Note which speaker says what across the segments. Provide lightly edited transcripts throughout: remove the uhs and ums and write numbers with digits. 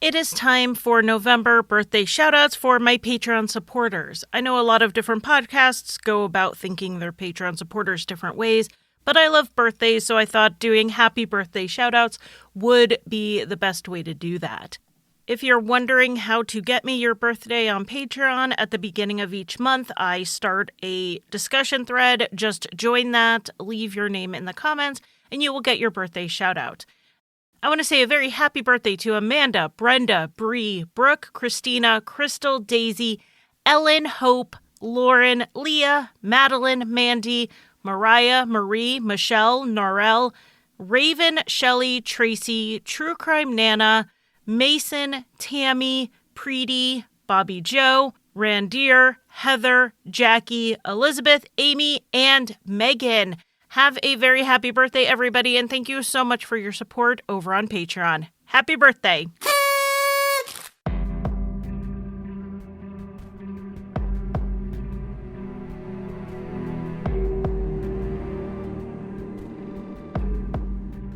Speaker 1: It is time for November birthday shoutouts for my Patreon supporters. I know a lot of different podcasts go about thanking their Patreon supporters different ways, but I love birthdays, so I thought doing happy birthday shoutouts would be the best way to do that. If you're wondering how to get me your birthday on Patreon, at the beginning of each month, I start a discussion thread. Just join that, leave your name in the comments, and you will get your birthday shoutout. I want to say a very happy birthday to Amanda, Brenda, Bree, Brooke, Christina, Crystal, Daisy, Ellen, Hope, Lauren, Leah, Madeline, Mandy, Mariah, Marie, Michelle, Norel, Raven, Shelley, Tracy, True Crime Nana, Mason, Tammy, Preeti, Bobby Joe, Randir, Heather, Jackie, Elizabeth, Amy, and Megan. Have a very happy birthday, everybody, and thank you so much for your support over on Patreon. Happy birthday!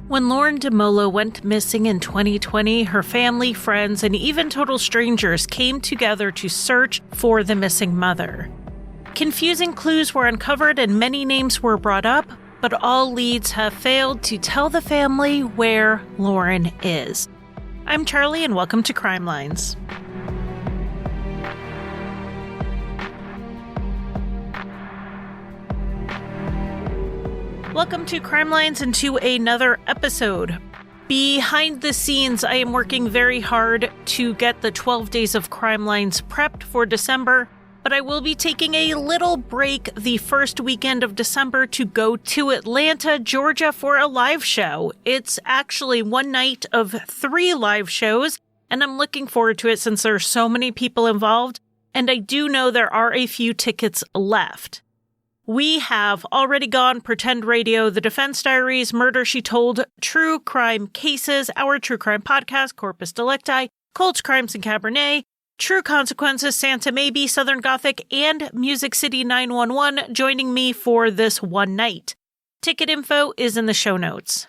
Speaker 1: When Lauren Dumolo went missing in 2020, her family, friends, and even total strangers came together to search for the missing mother. Confusing clues were uncovered and many names were brought up, but all leads have failed to tell the family where Lauren is. I'm Charlie, and welcome to Crime Lines. Welcome to Crime Lines and to another episode. Behind the scenes, I am working very hard to get the 12 Days of Crime Lines prepped for December, but I will be taking a little break the first weekend of December to go to Atlanta, Georgia for a live show. It's actually one night of 3 live shows, and I'm looking forward to it since there are so many people involved, and I do know there are a few tickets left. We have Already Gone, Pretend Radio, The Defense Diaries, Murder, She Told, True Crime Cases, our True Crime Podcast, Corpus Delicti, Cults, Crimes, and Cabernet, True Consequences, Santa Maybe, Southern Gothic, and Music City 911 joining me for this one night. Ticket info is in the show notes.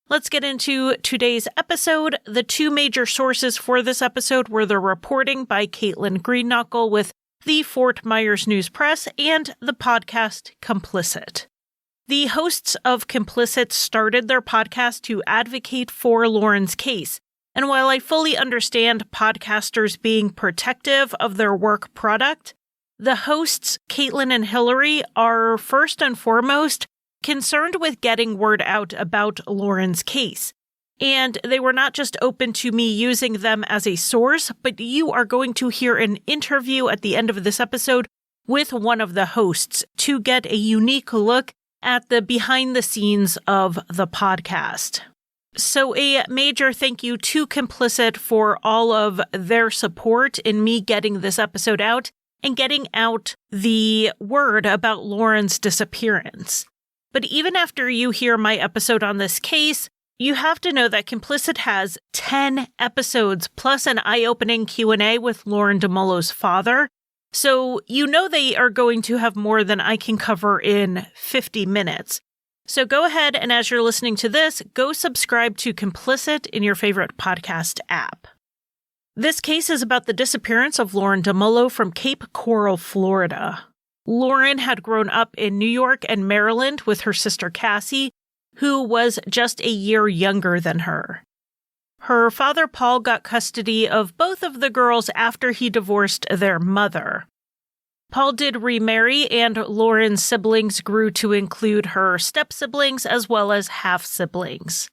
Speaker 1: Let's get into today's episode. The 2 major sources for this episode were the reporting by Caitlin Greenknuckle with the Fort Myers News Press and the podcast Complicit. The hosts of Complicit started their podcast to advocate for Lauren's case. And while I fully understand podcasters being protective of their work product, the hosts, Caitlin and Hillary, are first and foremost concerned with getting word out about Lauren's case. And they were not just open to me using them as a source, but you are going to hear an interview at the end of this episode with one of the hosts to get a unique look at the behind the scenes of the podcast. So a major thank you to Complicit for all of their support in me getting this episode out and getting out the word about Lauren's disappearance. But even after you hear my episode on this case, you have to know that Complicit has 10 episodes plus an eye-opening Q&A with Lauren Dumolo's father. So you know they are going to have more than I can cover in 50 minutes. So go ahead and as you're listening to this, go subscribe to Complicit in your favorite podcast app. This case is about the disappearance of Lauren Dumolo from Cape Coral, Florida. Lauren had grown up in New York and Maryland with her sister Cassie, who was just a year younger than her. Her father, Paul, got custody of both of the girls after he divorced their mother. Paul did remarry, and Lauren's siblings grew to include her step-siblings as well as half-siblings.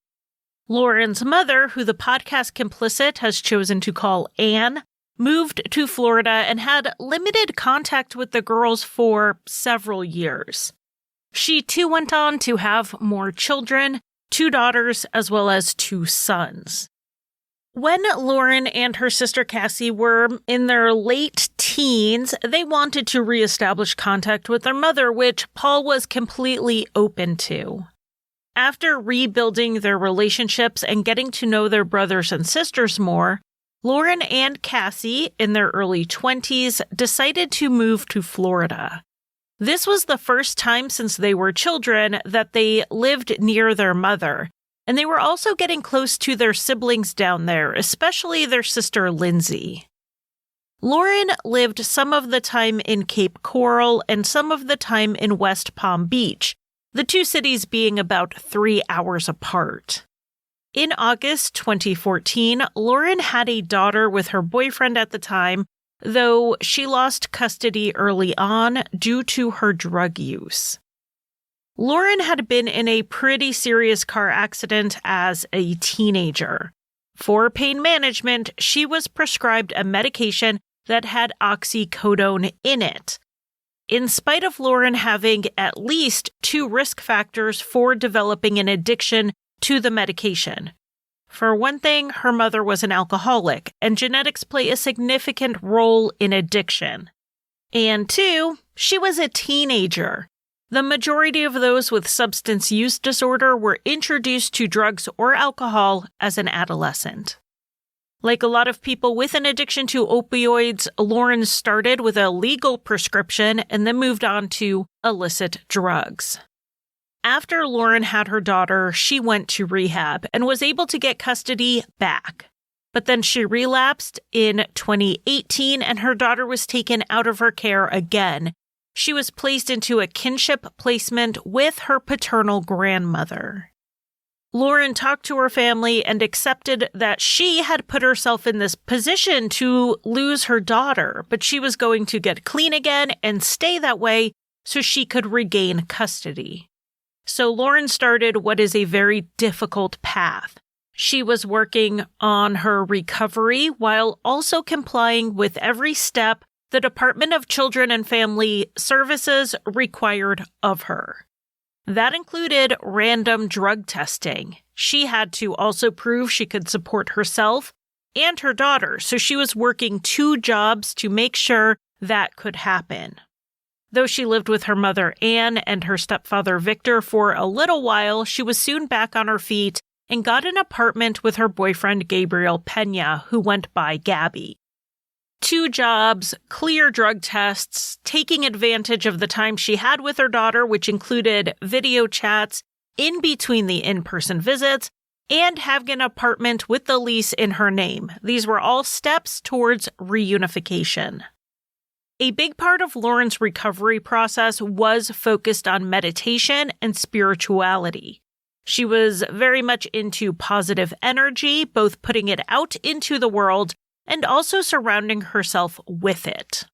Speaker 1: Lauren's mother, who the podcast Complicit has chosen to call Anne, moved to Florida and had limited contact with the girls for several years. She too went on to have more children, 2 daughters, as well as 2 sons. When Lauren and her sister Cassie were in their late teens, they wanted to reestablish contact with their mother, which Paul was completely open to. After rebuilding their relationships and getting to know their brothers and sisters more, Lauren and Cassie, in their early 20s, decided to move to Florida. This was the first time since they were children that they lived near their mother, and they were also getting close to their siblings down there, especially their sister Lindsay. Lauren lived some of the time in Cape Coral and some of the time in West Palm Beach, the two cities being about 3 hours apart. In August 2014, Lauren had a daughter with her boyfriend at the time, though she lost custody early on due to her drug use. Lauren had been in a pretty serious car accident as a teenager. For pain management, she was prescribed a medication that had oxycodone in it. In spite of Lauren having at least 2 risk factors for developing an addiction to the medication. For one thing, her mother was an alcoholic, and genetics play a significant role in addiction. And 2, she was a teenager. The majority of those with substance use disorder were introduced to drugs or alcohol as an adolescent. Like a lot of people with an addiction to opioids, Lauren started with a legal prescription and then moved on to illicit drugs. After Lauren had her daughter, she went to rehab and was able to get custody back. But then she relapsed in 2018 and her daughter was taken out of her care again. She was placed into a kinship placement with her paternal grandmother. Lauren talked to her family and accepted that she had put herself in this position to lose her daughter, but she was going to get clean again and stay that way so she could regain custody. So Lauren started what is a very difficult path. She was working on her recovery while also complying with every step the Department of Children and Family Services required of her. That included random drug testing. She had to also prove she could support herself and her daughter, so she was working 2 jobs to make sure that could happen. Though she lived with her mother Anne and her stepfather Victor for a little while, she was soon back on her feet and got an apartment with her boyfriend Gabriel Pena, who went by Gabby. 2 jobs, clear drug tests, taking advantage of the time she had with her daughter, which included video chats in between the in-person visits, and having an apartment with the lease in her name. These were all steps towards reunification. A big part of Lauren's recovery process was focused on meditation and spirituality. She was very much into positive energy, both putting it out into the world and also surrounding herself with it.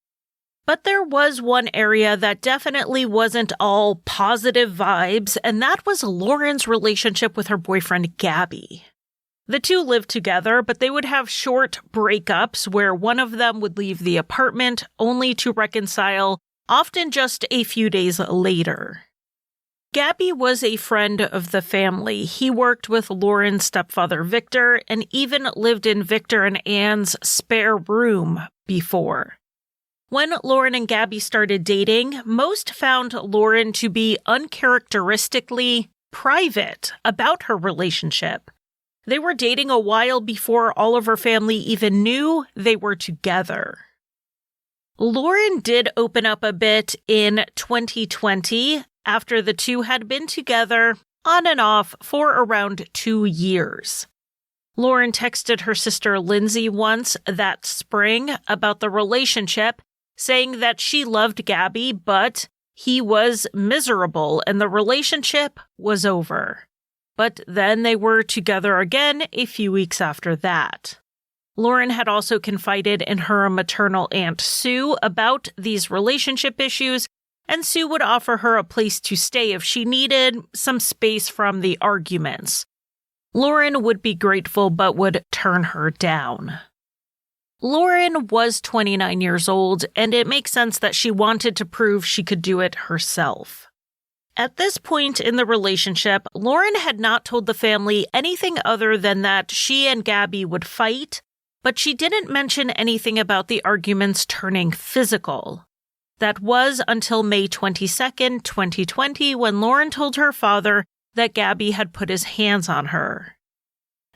Speaker 1: But there was one area that definitely wasn't all positive vibes, and that was Lauren's relationship with her boyfriend Gabby. The two lived together, but they would have short breakups where one of them would leave the apartment only to reconcile, often just a few days later. Gabby was a friend of the family. He worked with Lauren's stepfather Victor and even lived in Victor and Anne's spare room before. When Lauren and Gabby started dating, most found Lauren to be uncharacteristically private about her relationship. They were dating a while before all of her family even knew they were together. Lauren did open up a bit in 2020 after the two had been together on and off for around 2 years. Lauren texted her sister Lindsay once that spring about the relationship, saying that she loved Gabby, but he was miserable and the relationship was over. But then they were together again a few weeks after that. Lauren had also confided in her maternal aunt Sue about these relationship issues, and Sue would offer her a place to stay if she needed some space from the arguments. Lauren would be grateful but would turn her down. Lauren was 29 years old, and it makes sense that she wanted to prove she could do it herself. At this point in the relationship, Lauren had not told the family anything other than that she and Gabby would fight, but she didn't mention anything about the arguments turning physical. That was until May 22nd, 2020, when Lauren told her father that Gabby had put his hands on her.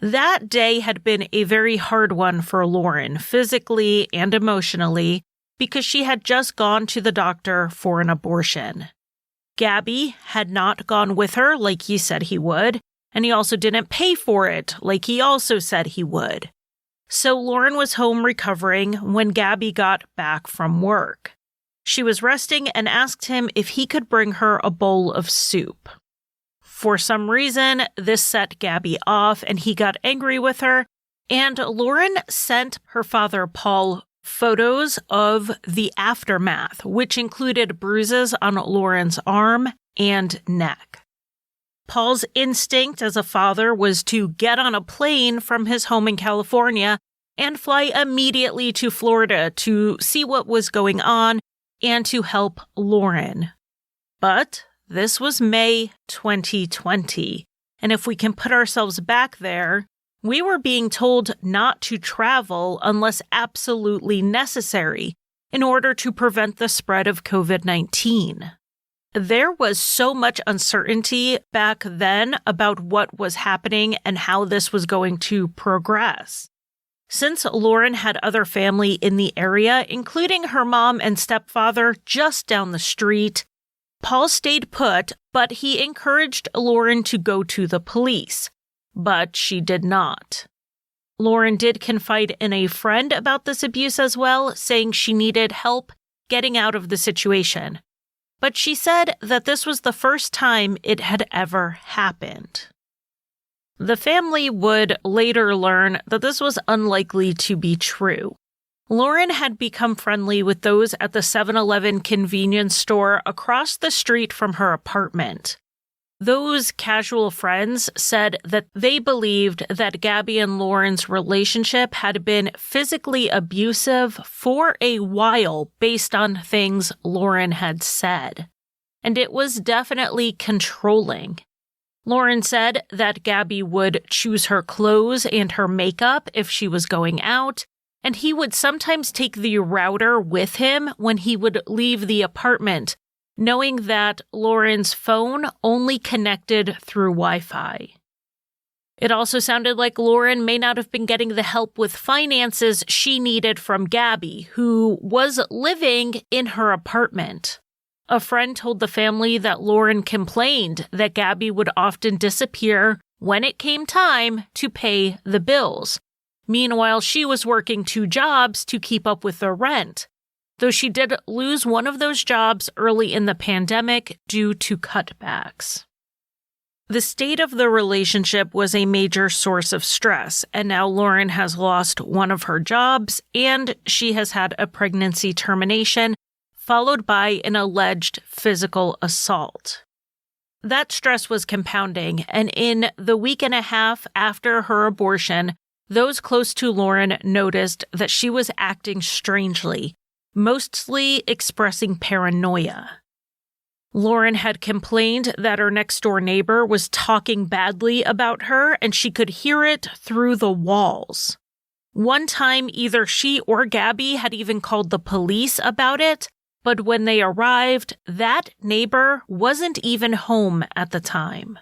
Speaker 1: That day had been a very hard one for Lauren, physically and emotionally, because she had just gone to the doctor for an abortion. Gabby had not gone with her like he said he would, and he also didn't pay for it like he also said he would. So Lauren was home recovering when Gabby got back from work. She was resting and asked him if he could bring her a bowl of soup. For some reason, this set Gabby off and he got angry with her, and Lauren sent her father, Paul, photos of the aftermath, which included bruises on Lauren's arm and neck. Paul's instinct as a father was to get on a plane from his home in California and fly immediately to Florida to see what was going on and to help Lauren. But this was May 2020, and if we can put ourselves back there, we were being told not to travel unless absolutely necessary in order to prevent the spread of COVID-19. There was so much uncertainty back then about what was happening and how this was going to progress. Since Lauren had other family in the area, including her mom and stepfather just down the street, Paul stayed put, but he encouraged Lauren to go to the police. But she did not. Lauren did confide in a friend about this abuse as well, saying she needed help getting out of the situation. But she said that this was the first time it had ever happened. The family would later learn that this was unlikely to be true. Lauren had become friendly with those at the 7-Eleven convenience store across the street from her apartment. Those casual friends said that they believed that Gabby and Lauren's relationship had been physically abusive for a while based on things Lauren had said. And it was definitely controlling. Lauren said that Gabby would choose her clothes and her makeup if she was going out, and he would sometimes take the router with him when he would leave the apartment, knowing that Lauren's phone only connected through Wi-Fi. It also sounded like Lauren may not have been getting the help with finances she needed from Gabby, who was living in her apartment. A friend told the family that Lauren complained that Gabby would often disappear when it came time to pay the bills. Meanwhile, she was working 2 jobs to keep up with the rent, though she did lose one of those jobs early in the pandemic due to cutbacks. The state of the relationship was a major source of stress, and now Lauren has lost one of her jobs, and she has had a pregnancy termination, followed by an alleged physical assault. That stress was compounding, and in the week and a half after her abortion, those close to Lauren noticed that she was acting strangely, mostly expressing paranoia. Lauren had complained that her next-door neighbor was talking badly about her, and she could hear it through the walls. One time, either she or Gabby had even called the police about it, but when they arrived, that neighbor wasn't even home at the time.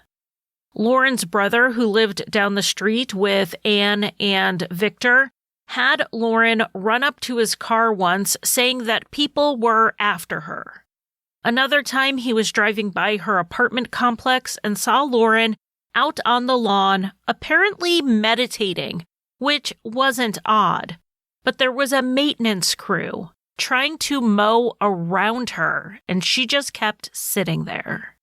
Speaker 1: Lauren's brother, who lived down the street with Anne and Victor, had Lauren run up to his car once, saying that people were after her. Another time, he was driving by her apartment complex and saw Lauren out on the lawn, apparently meditating, which wasn't odd, but there was a maintenance crew trying to mow around her, and she just kept sitting there.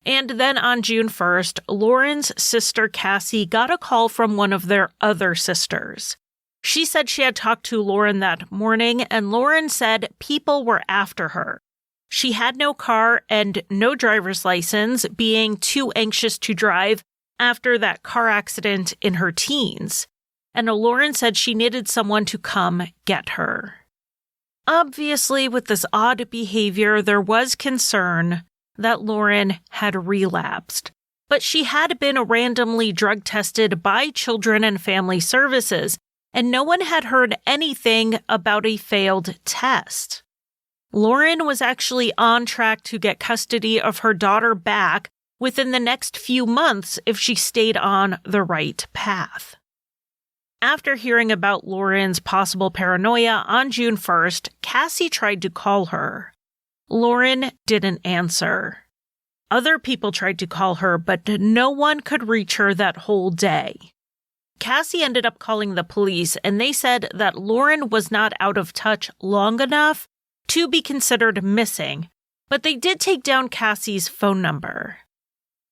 Speaker 1: And then on June 1st, Lauren's sister Cassie got a call from one of their other sisters. She said she had talked to Lauren that morning, and Lauren said people were after her. She had no car and no driver's license, being too anxious to drive after that car accident in her teens. And Lauren said she needed someone to come get her. Obviously, with this odd behavior, there was concern that Lauren had relapsed, but she had been randomly drug tested by Children and Family Services, and no one had heard anything about a failed test. Lauren was actually on track to get custody of her daughter back within the next few months if she stayed on the right path. After hearing about Lauren's possible paranoia on June 1st, Cassie tried to call her. Lauren didn't answer. Other people tried to call her, but no one could reach her that whole day. Cassie ended up calling the police, and they said that Lauren was not out of touch long enough to be considered missing, but they did take down Cassie's phone number.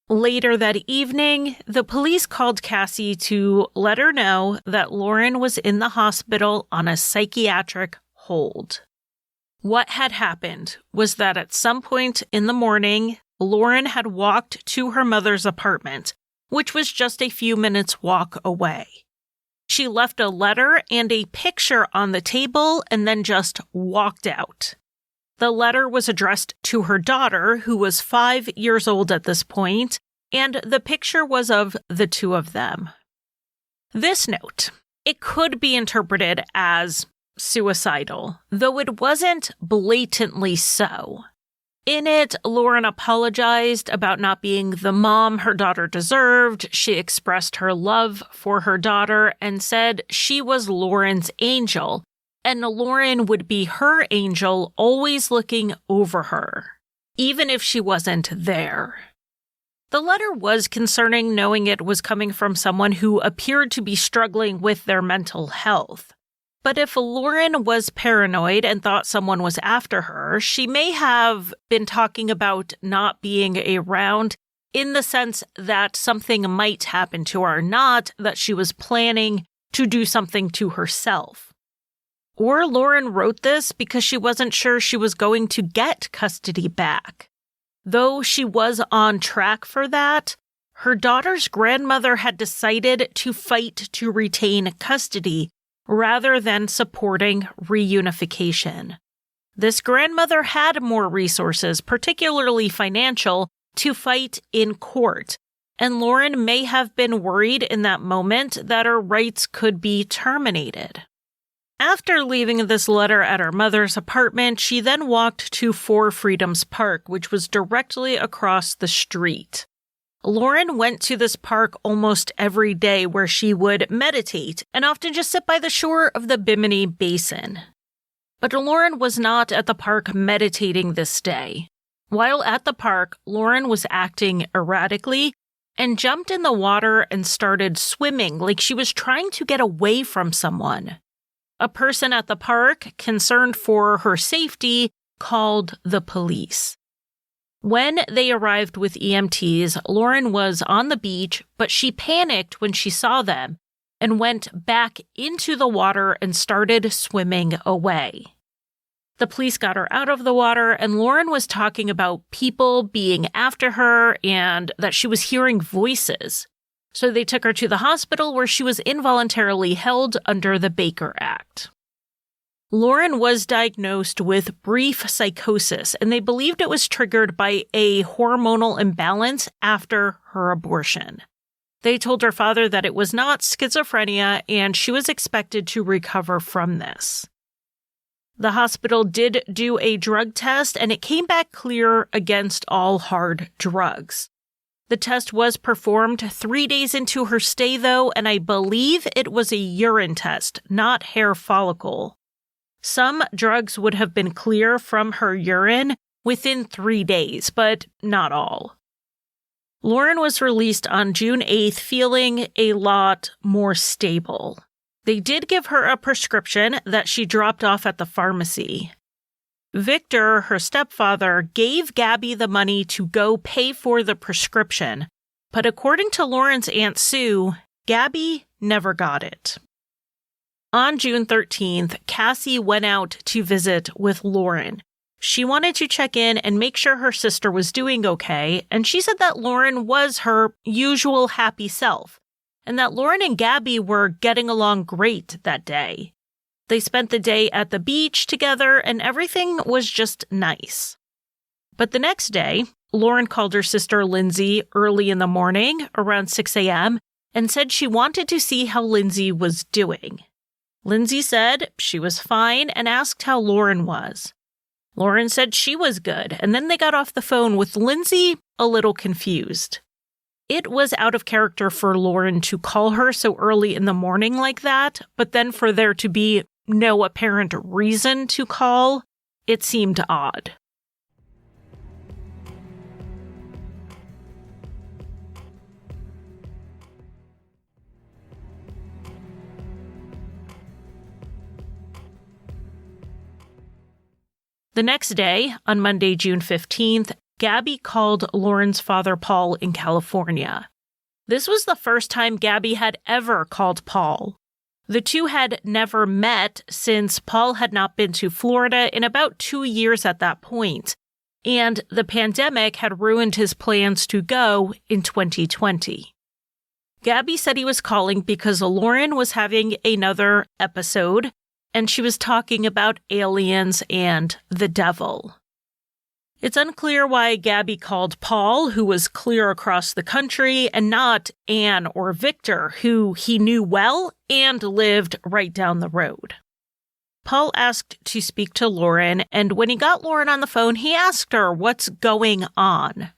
Speaker 1: Later that evening, the police called Cassie to let her know that Lauren was in the hospital on a psychiatric hold. What had happened was that at some point in the morning, Lauren had walked to her mother's apartment, which was just a few minutes' walk away. She left a letter and a picture on the table and then just walked out. The letter was addressed to her daughter, who was 5 years old at this point, and the picture was of the two of them. This note, it could be interpreted as suicidal, though it wasn't blatantly so. In it, Lauren apologized about not being the mom her daughter deserved. She expressed her love for her daughter and said she was Lauren's angel, and Lauren would be her angel, always looking over her, even if she wasn't there. The letter was concerning, knowing it was coming from someone who appeared to be struggling with their mental health. But if Lauren was paranoid and thought someone was after her, she may have been talking about not being around in the sense that something might happen to her, not that she was planning to do something to herself. Or Lauren wrote this because she wasn't sure she was going to get custody back. Though she was on track for that, her daughter's grandmother had decided to fight to retain custody rather than supporting reunification. This grandmother had more resources, particularly financial, to fight in court, and Lauren may have been worried in that moment that her rights could be terminated. After leaving this letter at her mother's apartment, she then walked to Four Freedoms Park, which was directly across the street. Lauren went to this park almost every day, where she would meditate and often just sit by the shore of the Bimini Basin. But Lauren was not at the park meditating this day. While at the park, Lauren was acting erratically and jumped in the water and started swimming like she was trying to get away from someone. A person at the park, concerned for her safety, called the police. When they arrived with EMTs, Lauren was on the beach, but she panicked when she saw them and went back into the water and started swimming away. The police got her out of the water, and Lauren was talking about people being after her and that she was hearing voices. So they took her to the hospital, where she was involuntarily held under the Baker Act. Lauren was diagnosed with brief psychosis, and they believed it was triggered by a hormonal imbalance after her abortion. They told her father that it was not schizophrenia, and she was expected to recover from this. The hospital did do a drug test, and it came back clear against all hard drugs. The test was performed 3 days into her stay, though, and I believe it was a urine test, not hair follicle. Some drugs would have been clear from her urine within 3 days, but not all. Lauren was released on June 8th, feeling a lot more stable. They did give her a prescription that she dropped off at the pharmacy. Victor, her stepfather, gave Gabby the money to go pay for the prescription, but according to Lauren's Aunt Sue, Gabby never got it. On June 13th, Cassie went out to visit with Lauren. She wanted to check in and make sure her sister was doing okay, and she said that Lauren was her usual happy self, and that Lauren and Gabby were getting along great that day. They spent the day at the beach together, and everything was just nice. But the next day, Lauren called her sister Lindsay early in the morning, around 6 a.m., and said she wanted to see how Lindsay was doing. Lindsay said she was fine and asked how Lauren was. Lauren said she was good, and then they got off the phone with Lindsay a little confused. It was out of character for Lauren to call her so early in the morning like that, but then for there to be no apparent reason to call, it seemed odd. The next day, on Monday, June 15th, Gabby called Lauren's father, Paul, in California. This was the first time Gabby had ever called Paul. The two had never met since Paul had not been to Florida in about 2 years at that point, and the pandemic had ruined his plans to go in 2020. Gabby said he was calling because Lauren was having another episode, and she was talking about aliens and the devil. It's unclear why Gabby called Paul, who was clear across the country, and not Anne or Victor, who he knew well and lived right down the road. Paul asked to speak to Lauren, and when he got Lauren on the phone, he asked her what's going on.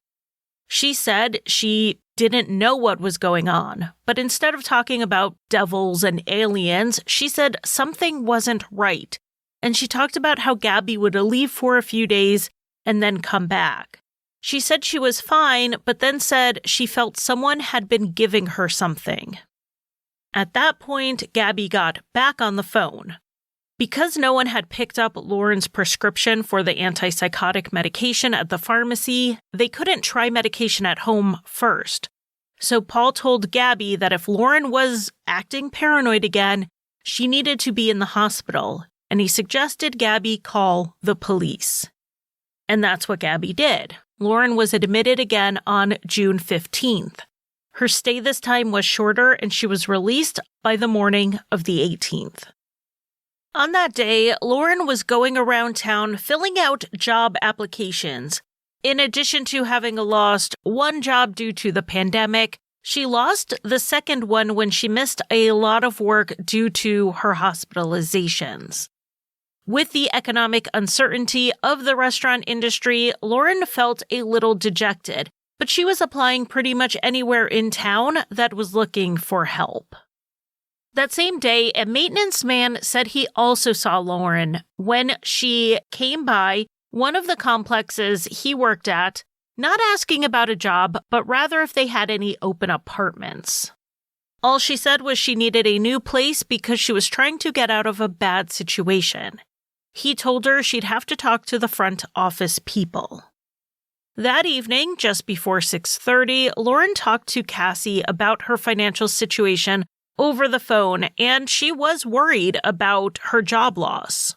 Speaker 1: She said she didn't know what was going on, but instead of talking about devils and aliens, she said something wasn't right, and she talked about how Gabby would leave for a few days and then come back. She said she was fine, but then said she felt someone had been giving her something. At that point, Gabby got back on the phone. Because no one had picked up Lauren's prescription for the antipsychotic medication at the pharmacy, they couldn't try medication at home first. So Paul told Gabby that if Lauren was acting paranoid again, she needed to be in the hospital, and he suggested Gabby call the police. And that's what Gabby did. Lauren was admitted again on June 15th. Her stay this time was shorter, and she was released by the morning of the 18th. On that day, Lauren was going around town filling out job applications. In addition to having lost one job due to the pandemic, she lost the second one when she missed a lot of work due to her hospitalizations. With the economic uncertainty of the restaurant industry, Lauren felt a little dejected, but she was applying pretty much anywhere in town that was looking for help. That same day, a maintenance man said he also saw Lauren when she came by one of the complexes he worked at, not asking about a job, but rather if they had any open apartments. All she said was she needed a new place because she was trying to get out of a bad situation. He told her she'd have to talk to the front office people. That evening, just before 6:30, Lauren talked to Cassie about her financial situation over the phone, and she was worried about her job loss.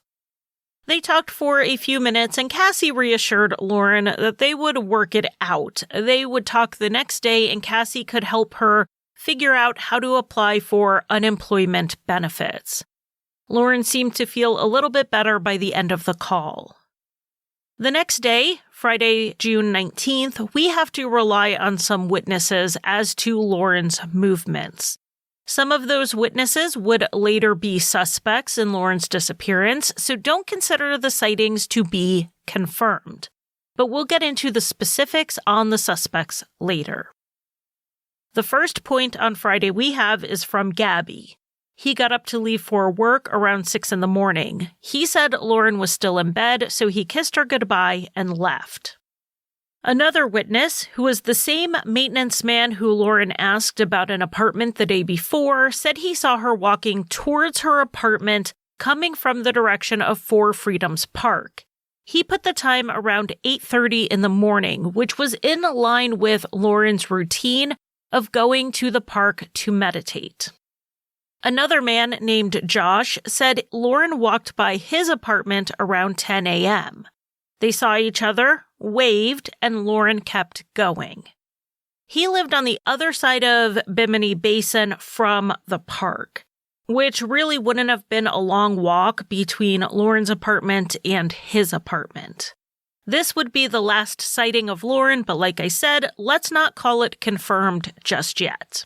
Speaker 1: They talked for a few minutes, and Cassie reassured Lauren that they would work it out. They would talk the next day, and Cassie could help her figure out how to apply for unemployment benefits. Lauren seemed to feel a little bit better by the end of the call. The next day, Friday, June 19th, we have to rely on some witnesses as to Lauren's movements. Some of those witnesses would later be suspects in Lauren's disappearance, so don't consider the sightings to be confirmed. But we'll get into the specifics on the suspects later. The first point on Friday we have is from Gabby. He got up to leave for work around 6 a.m. He said Lauren was still in bed, so he kissed her goodbye and left. Another witness, who was the same maintenance man who Lauren asked about an apartment the day before, said he saw her walking towards her apartment coming from the direction of Four Freedoms Park. He put the time around 8:30 in the morning, which was in line with Lauren's routine of going to the park to meditate. Another man named Josh said Lauren walked by his apartment around 10 a.m. They saw each other, waved, and Lauren kept going. He lived on the other side of Bimini Basin from the park, which really wouldn't have been a long walk between Lauren's apartment and his apartment. This would be the last sighting of Lauren, but like I said, let's not call it confirmed just yet.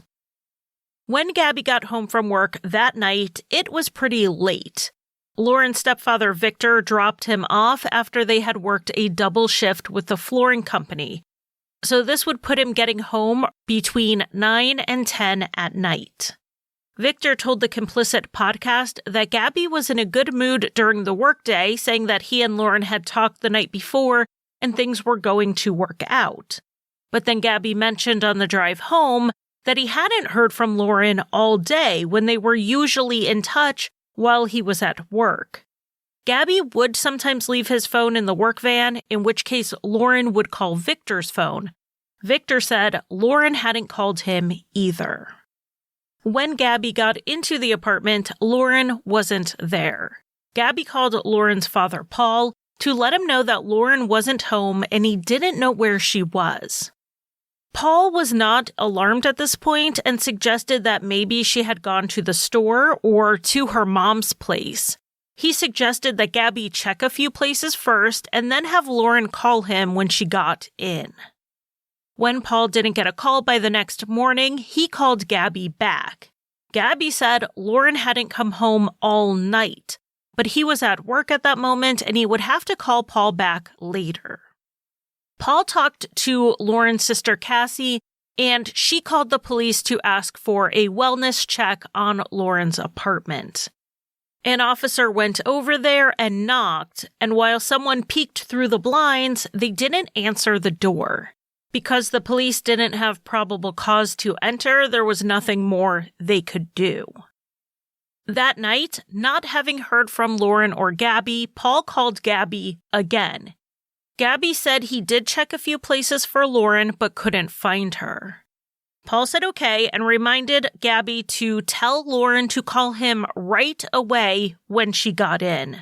Speaker 1: When Gabby got home from work that night, it was pretty late. Lauren's stepfather Victor dropped him off after they had worked a double shift with the flooring company, so this would put him getting home between 9 and 10 at night. Victor told the Complicit podcast that Gabby was in a good mood during the workday, saying that he and Lauren had talked the night before and things were going to work out. But then Gabby mentioned on the drive home that he hadn't heard from Lauren all day when they were usually in touch while he was at work. Gabby would sometimes leave his phone in the work van, in which case Lauren would call Victor's phone. Victor said Lauren hadn't called him either. When Gabby got into the apartment, Lauren wasn't there. Gabby called Lauren's father, Paul, to let him know that Lauren wasn't home and he didn't know where she was. Paul was not alarmed at this point and suggested that maybe she had gone to the store or to her mom's place. He suggested that Gabby check a few places first and then have Lauren call him when she got in. When Paul didn't get a call by the next morning, he called Gabby back. Gabby said Lauren hadn't come home all night, but he was at work at that moment and he would have to call Paul back later. Paul talked to Lauren's sister Cassie, and she called the police to ask for a wellness check on Lauren's apartment. An officer went over there and knocked, and while someone peeked through the blinds, they didn't answer the door. Because the police didn't have probable cause to enter, there was nothing more they could do. That night, not having heard from Lauren or Gabby, Paul called Gabby again. Gabby said he did check a few places for Lauren but couldn't find her. Paul said okay and reminded Gabby to tell Lauren to call him right away when she got in.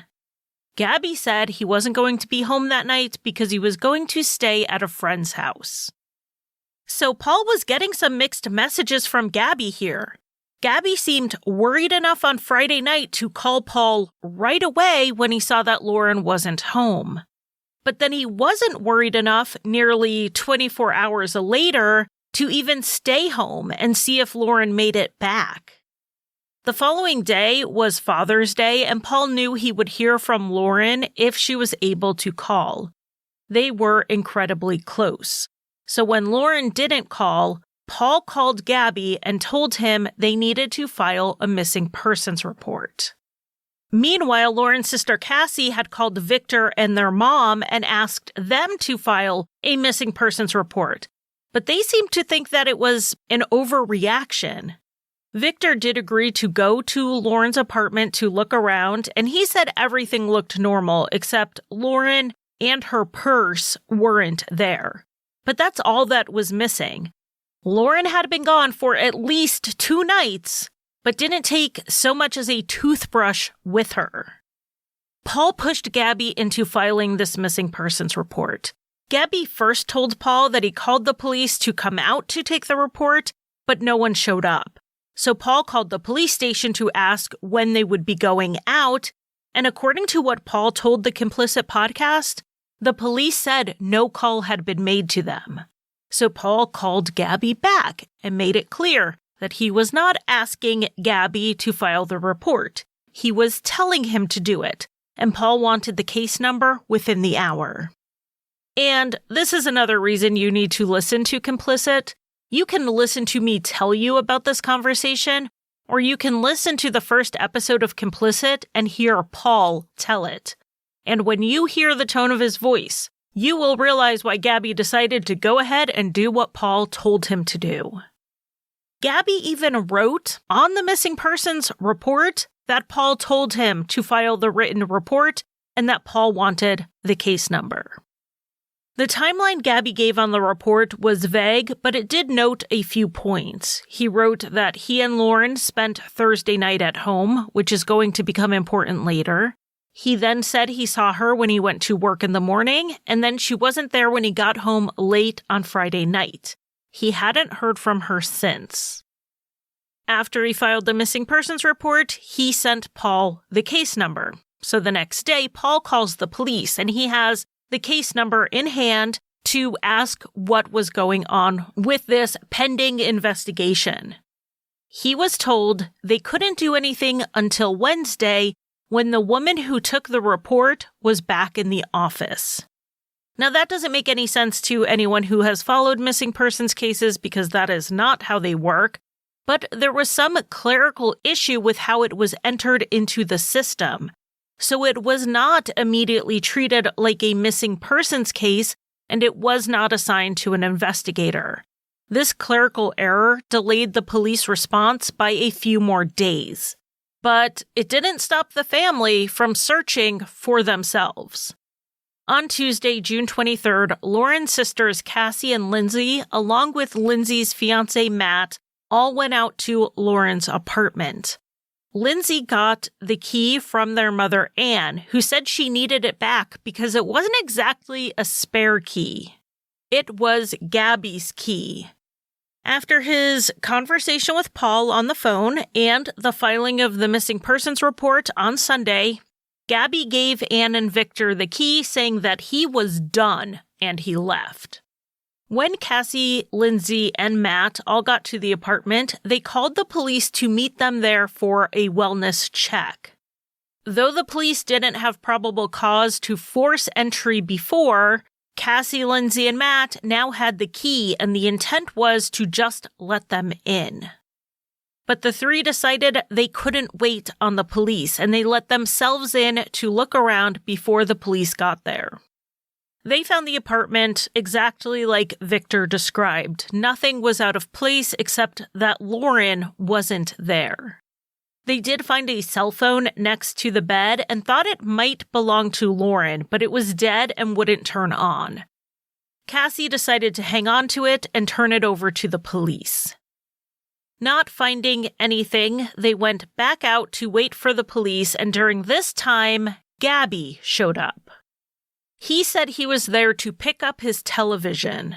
Speaker 1: Gabby said he wasn't going to be home that night because he was going to stay at a friend's house. So Paul was getting some mixed messages from Gabby here. Gabby seemed worried enough on Friday night to call Paul right away when he saw that Lauren wasn't home. But then he wasn't worried enough nearly 24 hours later to even stay home and see if Lauren made it back. The following day was Father's Day, and Paul knew he would hear from Lauren if she was able to call. They were incredibly close. So when Lauren didn't call, Paul called Gabby and told him they needed to file a missing persons report. Meanwhile, Lauren's sister Cassie had called Victor and their mom and asked them to file a missing persons report, but they seemed to think that it was an overreaction. Victor did agree to go to Lauren's apartment to look around, and he said everything looked normal except Lauren and her purse weren't there. But that's all that was missing. Lauren had been gone for at least 2 nights, but didn't take so much as a toothbrush with her. Paul pushed Gabby into filing this missing persons report. Gabby first told Paul that he called the police to come out to take the report, but no one showed up. So Paul called the police station to ask when they would be going out, and according to what Paul told the Complicit podcast, the police said no call had been made to them. So Paul called Gabby back and made it clear that he was not asking Gabby to file the report. He was telling him to do it, and Paul wanted the case number within the hour. And this is another reason you need to listen to Complicit. You can listen to me tell you about this conversation, or you can listen to the first episode of Complicit and hear Paul tell it. And when you hear the tone of his voice, you will realize why Gabby decided to go ahead and do what Paul told him to do. Gabby even wrote on the missing persons report that Paul told him to file the written report and that Paul wanted the case number. The timeline Gabby gave on the report was vague, but it did note a few points. He wrote that he and Lauren spent Thursday night at home, which is going to become important later. He then said he saw her when he went to work in the morning, and then she wasn't there when he got home late on Friday night. He hadn't heard from her since. After he filed the missing persons report, he sent Paul the case number. So the next day, Paul calls the police, and he has the case number in hand to ask what was going on with this pending investigation. He was told they couldn't do anything until Wednesday, when the woman who took the report was back in the office. Now, that doesn't make any sense to anyone who has followed missing persons cases because that is not how they work, but there was some clerical issue with how it was entered into the system. So it was not immediately treated like a missing persons case, and it was not assigned to an investigator. This clerical error delayed the police response by a few more days. But it didn't stop the family from searching for themselves. On Tuesday, June 23rd, Lauren's sisters Cassie and Lindsay, along with Lindsay's fiancé Matt, all went out to Lauren's apartment. Lindsay got the key from their mother, Anne, who said she needed it back because it wasn't exactly a spare key. It was Gabby's key. After his conversation with Paul on the phone and the filing of the missing persons report on Sunday, Gabby gave Anne and Victor the key, saying that he was done and he left. When Cassie, Lindsay, and Matt all got to the apartment, they called the police to meet them there for a wellness check. Though the police didn't have probable cause to force entry before, Cassie, Lindsay, and Matt now had the key, and the intent was to just let them in. But the three decided they couldn't wait on the police, and they let themselves in to look around before the police got there. They found the apartment exactly like Victor described. Nothing was out of place except that Lauren wasn't there. They did find a cell phone next to the bed and thought it might belong to Lauren, but it was dead and wouldn't turn on. Cassie decided to hang on to it and turn it over to the police. Not finding anything, they went back out to wait for the police, and during this time, Gabby showed up. He said he was there to pick up his television.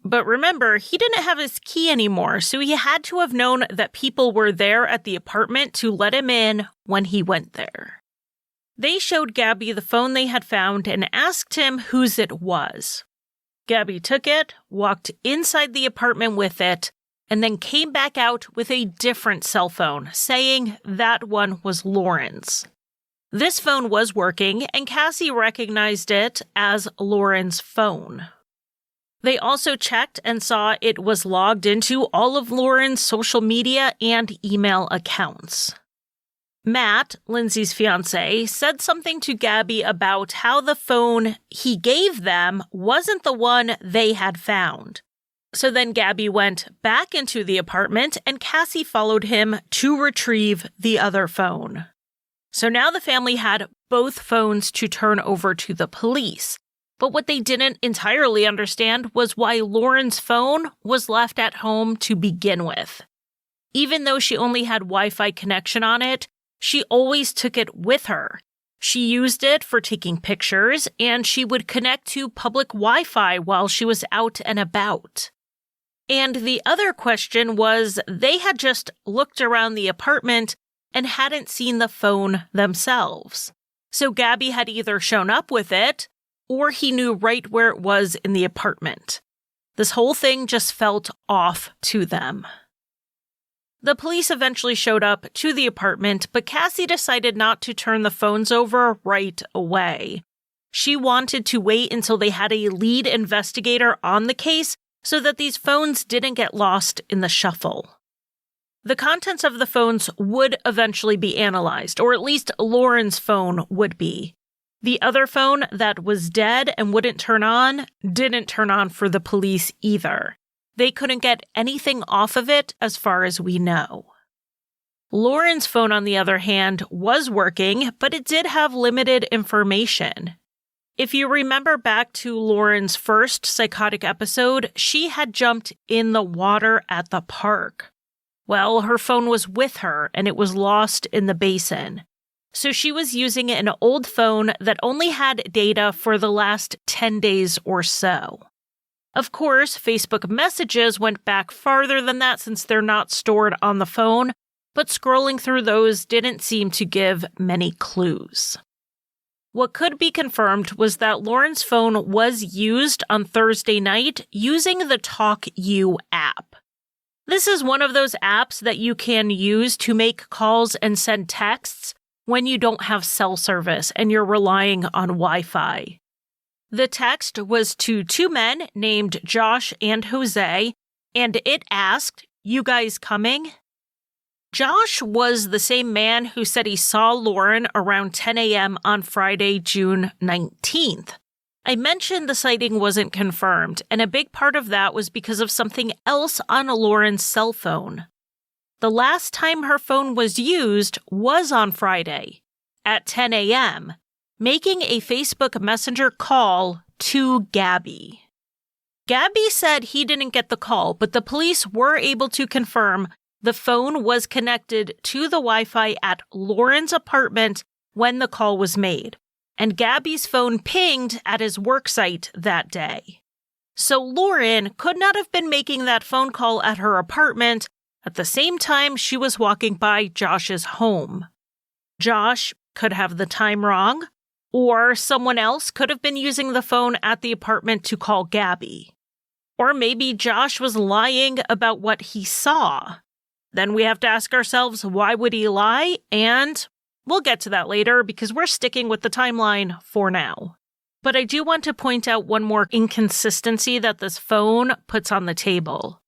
Speaker 1: But remember, he didn't have his key anymore, so he had to have known that people were there at the apartment to let him in when he went there. They showed Gabby the phone they had found and asked him whose it was. Gabby took it, walked inside the apartment with it, and then came back out with a different cell phone, saying that one was Lauren's. This phone was working, and Cassie recognized it as Lauren's phone. They also checked and saw it was logged into all of Lauren's social media and email accounts. Matt, Lindsay's fiancé, said something to Gabby about how the phone he gave them wasn't the one they had found. So then Gabby went back into the apartment, and Cassie followed him to retrieve the other phone. So now the family had both phones to turn over to the police. But what they didn't entirely understand was why Lauren's phone was left at home to begin with. Even though she only had Wi-Fi connection on it, she always took it with her. She used it for taking pictures, and she would connect to public Wi-Fi while she was out and about. And the other question was, they had just looked around the apartment and hadn't seen the phone themselves. So Gabby had either shown up with it, or he knew right where it was in the apartment. This whole thing just felt off to them. The police eventually showed up to the apartment, but Cassie decided not to turn the phones over right away. She wanted to wait until they had a lead investigator on the case so that these phones didn't get lost in the shuffle. The contents of the phones would eventually be analyzed, or at least Lauren's phone would be. The other phone that was dead and wouldn't turn on didn't turn on for the police either. They couldn't get anything off of it as far as we know. Lauren's phone, on the other hand, was working, but it did have limited information. If you remember back to Lauren's first psychotic episode, she had jumped in the water at the park. Well, her phone was with her, and it was lost in the basin. So she was using an old phone that only had data for the last 10 days or so. Of course, Facebook messages went back farther than that since they're not stored on the phone, but scrolling through those didn't seem to give many clues. What could be confirmed was that Lauren's phone was used on Thursday night using the Talk You app. This is one of those apps that you can use to make calls and send texts when you don't have cell service and you're relying on Wi-Fi. The text was to two men named Josh and Jose, and it asked, "You guys coming?" Josh was the same man who said he saw Lauren around 10 a.m. on Friday, June 19th. I mentioned the sighting wasn't confirmed, and a big part of that was because of something else on Lauren's cell phone. The last time her phone was used was on Friday at 10 a.m., making a Facebook Messenger call to Gabby. Gabby said he didn't get the call, but the police were able to confirm the phone was connected to the Wi-Fi at Lauren's apartment when the call was made, and Gabby's phone pinged at his worksite that day. So Lauren could not have been making that phone call at her apartment at the same time she was walking by Josh's home. Josh could have the time wrong, or someone else could have been using the phone at the apartment to call Gabby. Or maybe Josh was lying about what he saw. Then we have to ask ourselves, why would he lie? And we'll get to that later because we're sticking with the timeline for now. But I do want to point out one more inconsistency that this phone puts on the table.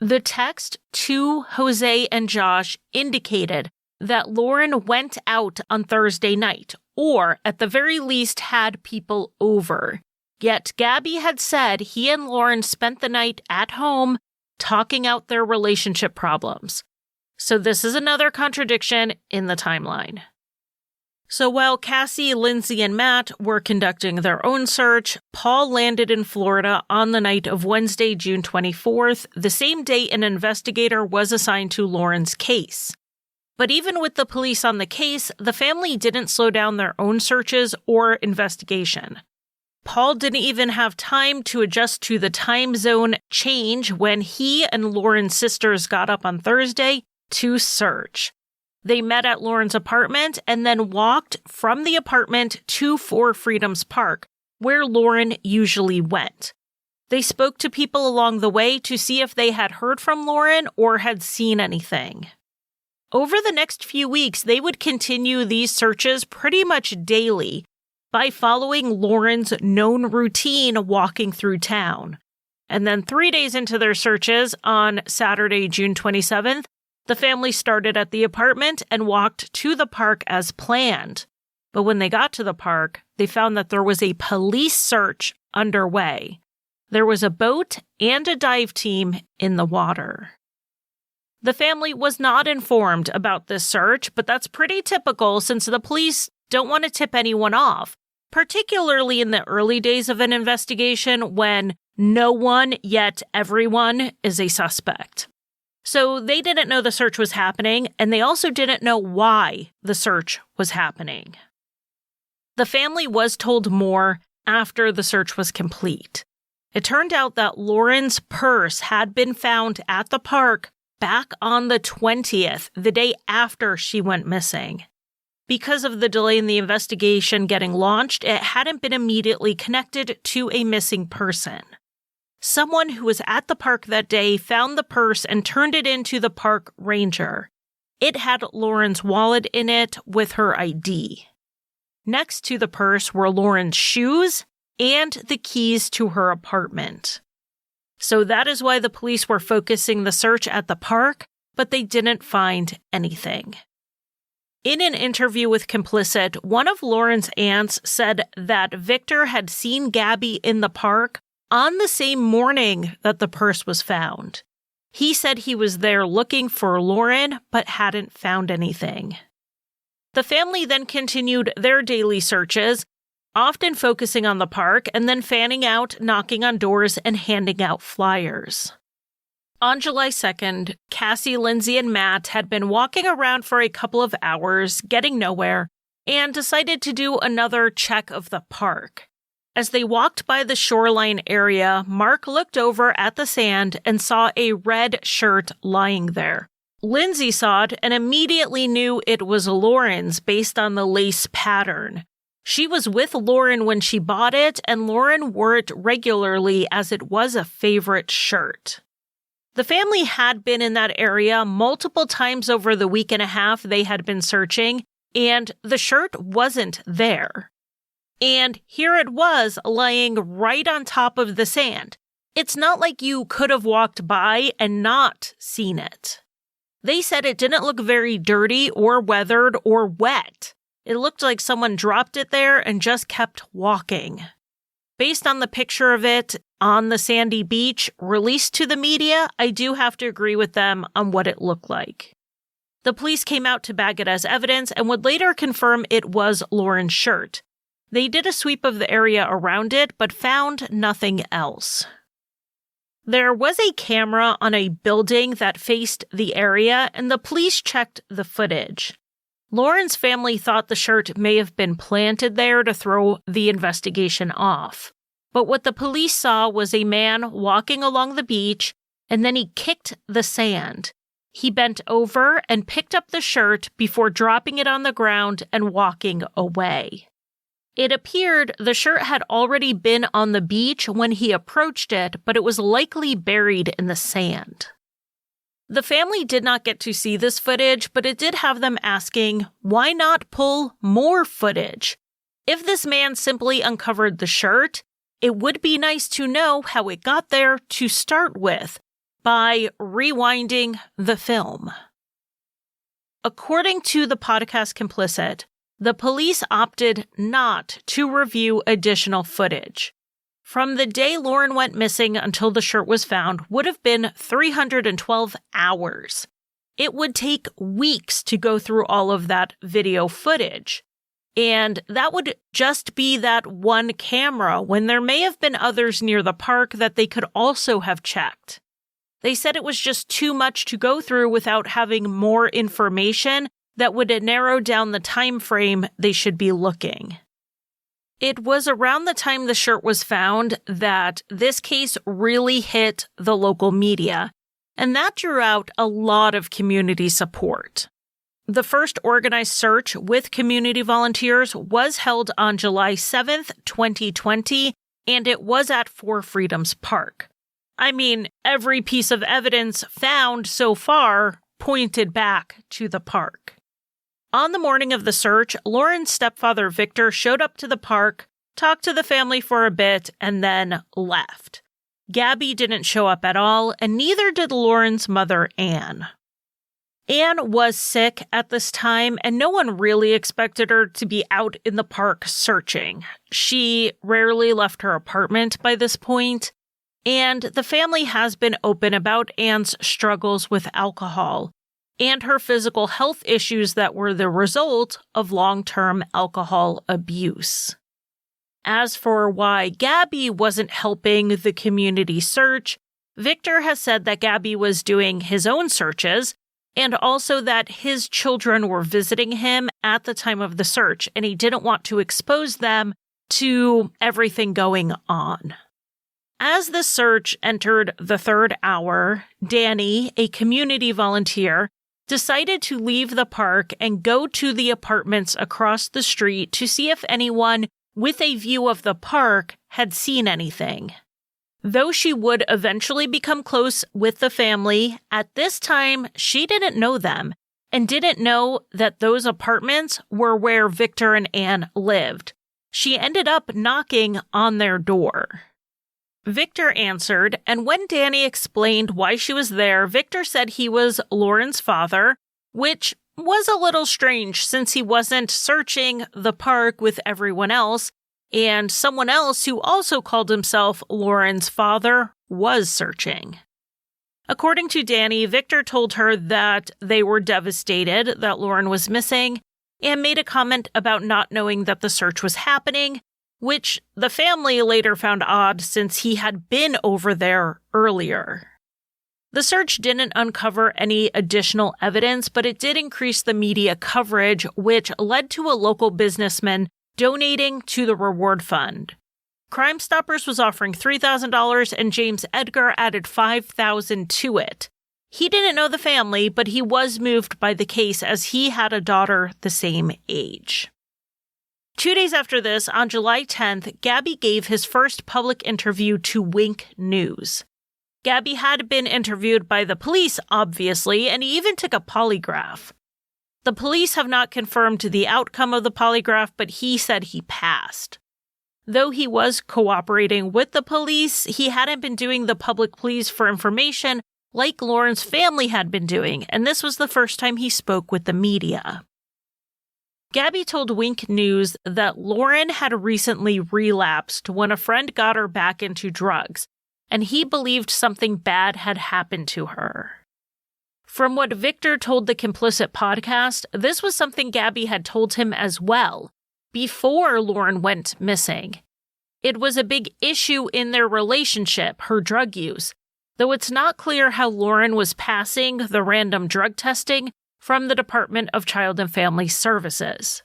Speaker 1: The text to Jose and Josh indicated that Lauren went out on Thursday night, or at the very least had people over. Yet Gabby had said he and Lauren spent the night at home talking out their relationship problems. So this is another contradiction in the timeline. So while Cassie, Lindsay, and Matt were conducting their own search, Paul landed in Florida on the night of Wednesday, June 24th, the same day an investigator was assigned to Lauren's case. But even with the police on the case, the family didn't slow down their own searches or investigation. Paul didn't even have time to adjust to the time zone change when he and Lauren's sisters got up on Thursday to search. They met at Lauren's apartment and then walked from the apartment to Four Freedoms Park, where Lauren usually went. They spoke to people along the way to see if they had heard from Lauren or had seen anything. Over the next few weeks, they would continue these searches pretty much daily by following Lauren's known routine walking through town. And then 3 days into their searches, on Saturday, June 27th, the family started at the apartment and walked to the park as planned. But when they got to the park, they found that there was a police search underway. There was a boat and a dive team in the water. The family was not informed about this search, but that's pretty typical since the police don't want to tip anyone off, particularly in the early days of an investigation when no one yet everyone is a suspect. So they didn't know the search was happening, and they also didn't know why the search was happening. The family was told more after the search was complete. It turned out that Lauren's purse had been found at the park back on the 20th, the day after she went missing. Because of the delay in the investigation getting launched, it hadn't been immediately connected to a missing person. Someone who was at the park that day found the purse and turned it into the park ranger. It had Lauren's wallet in it with her ID. Next to the purse were Lauren's shoes and the keys to her apartment. So that is why the police were focusing the search at the park, but they didn't find anything. In an interview with Complicit, one of Lauren's aunts said that Victor had seen Gabby in the park on the same morning that the purse was found. He said he was there looking for Lauren, but hadn't found anything. The family then continued their daily searches, often focusing on the park and then fanning out, knocking on doors, and handing out flyers. On July 2nd, Cassie, Lindsay, and Matt had been walking around for a couple of hours, getting nowhere, and decided to do another check of the park. As they walked by the shoreline area, Mark looked over at the sand and saw a red shirt lying there. Lindsay saw it and immediately knew it was Lauren's based on the lace pattern. She was with Lauren when she bought it, and Lauren wore it regularly as it was a favorite shirt. The family had been in that area multiple times over the week and a half they had been searching, and the shirt wasn't there. And here it was lying right on top of the sand. It's not like you could have walked by and not seen it. They said it didn't look very dirty or weathered or wet. It looked like someone dropped it there and just kept walking. Based on the picture of it on the sandy beach released to the media, I do have to agree with them on what it looked like. The police came out to bag it as evidence and would later confirm it was Lauren's shirt. They did a sweep of the area around it, but found nothing else. There was a camera on a building that faced the area, and the police checked the footage. Lauren's family thought the shirt may have been planted there to throw the investigation off. But what the police saw was a man walking along the beach, and then he kicked the sand. He bent over and picked up the shirt before dropping it on the ground and walking away. It appeared the shirt had already been on the beach when he approached it, but it was likely buried in the sand. The family did not get to see this footage, but it did have them asking, why not pull more footage? If this man simply uncovered the shirt, it would be nice to know how it got there to start with by rewinding the film. According to the podcast Complicit, the police opted not to review additional footage. From the day Lauren went missing until the shirt was found would have been 312 hours. It would take weeks to go through all of that video footage. And that would just be that one camera when there may have been others near the park that they could also have checked. They said it was just too much to go through without having more information that would narrow down the time frame they should be looking. It was around the time the shirt was found that this case really hit the local media, and that drew out a lot of community support. The first organized search with community volunteers was held on July 7th, 2020, and it was at Four Freedoms Park. I mean, every piece of evidence found so far pointed back to the park. On the morning of the search, Lauren's stepfather Victor showed up to the park, talked to the family for a bit, and then left. Gabby didn't show up at all, and neither did Lauren's mother, Anne. Anne was sick at this time, and no one really expected her to be out in the park searching. She rarely left her apartment by this point, and the family has been open about Anne's struggles with alcohol and her physical health issues that were the result of long-term alcohol abuse. As for why Gabby wasn't helping the community search, Victor has said that Gabby was doing his own searches, and also that his children were visiting him at the time of the search, and he didn't want to expose them to everything going on. As the search entered the third hour, Danny, a community volunteer, decided to leave the park and go to the apartments across the street to see if anyone with a view of the park had seen anything. Though she would eventually become close with the family, at this time she didn't know them and didn't know that those apartments were where Victor and Anne lived. She ended up knocking on their door. Victor answered, and when Danny explained why she was there, Victor said he was Lauren's father, which was a little strange since he wasn't searching the park with everyone else, and someone else who also called himself Lauren's father was searching. According to Danny, Victor told her that they were devastated that Lauren was missing and made a comment about not knowing that the search was happening, which the family later found odd since he had been over there earlier. The search didn't uncover any additional evidence, but it did increase the media coverage, which led to a local businessman donating to the reward fund. Crime Stoppers was offering $3,000 and James Edgar added $5,000 to it. He didn't know the family, but he was moved by the case as he had a daughter the same age. 2 days after this, on July 10th, Gabby gave his first public interview to Wink News. Gabby had been interviewed by the police, obviously, and he even took a polygraph. The police have not confirmed the outcome of the polygraph, but he said he passed. Though he was cooperating with the police, he hadn't been doing the public pleas for information like Lauren's family had been doing, and this was the first time he spoke with the media. Gabby told Wink News that Lauren had recently relapsed when a friend got her back into drugs, and he believed something bad had happened to her. From what Victor told the Complicit podcast, this was something Gabby had told him as well, before Lauren went missing. It was a big issue in their relationship, her drug use, though it's not clear how Lauren was passing the random drug testing from the Department of Child and Family Services.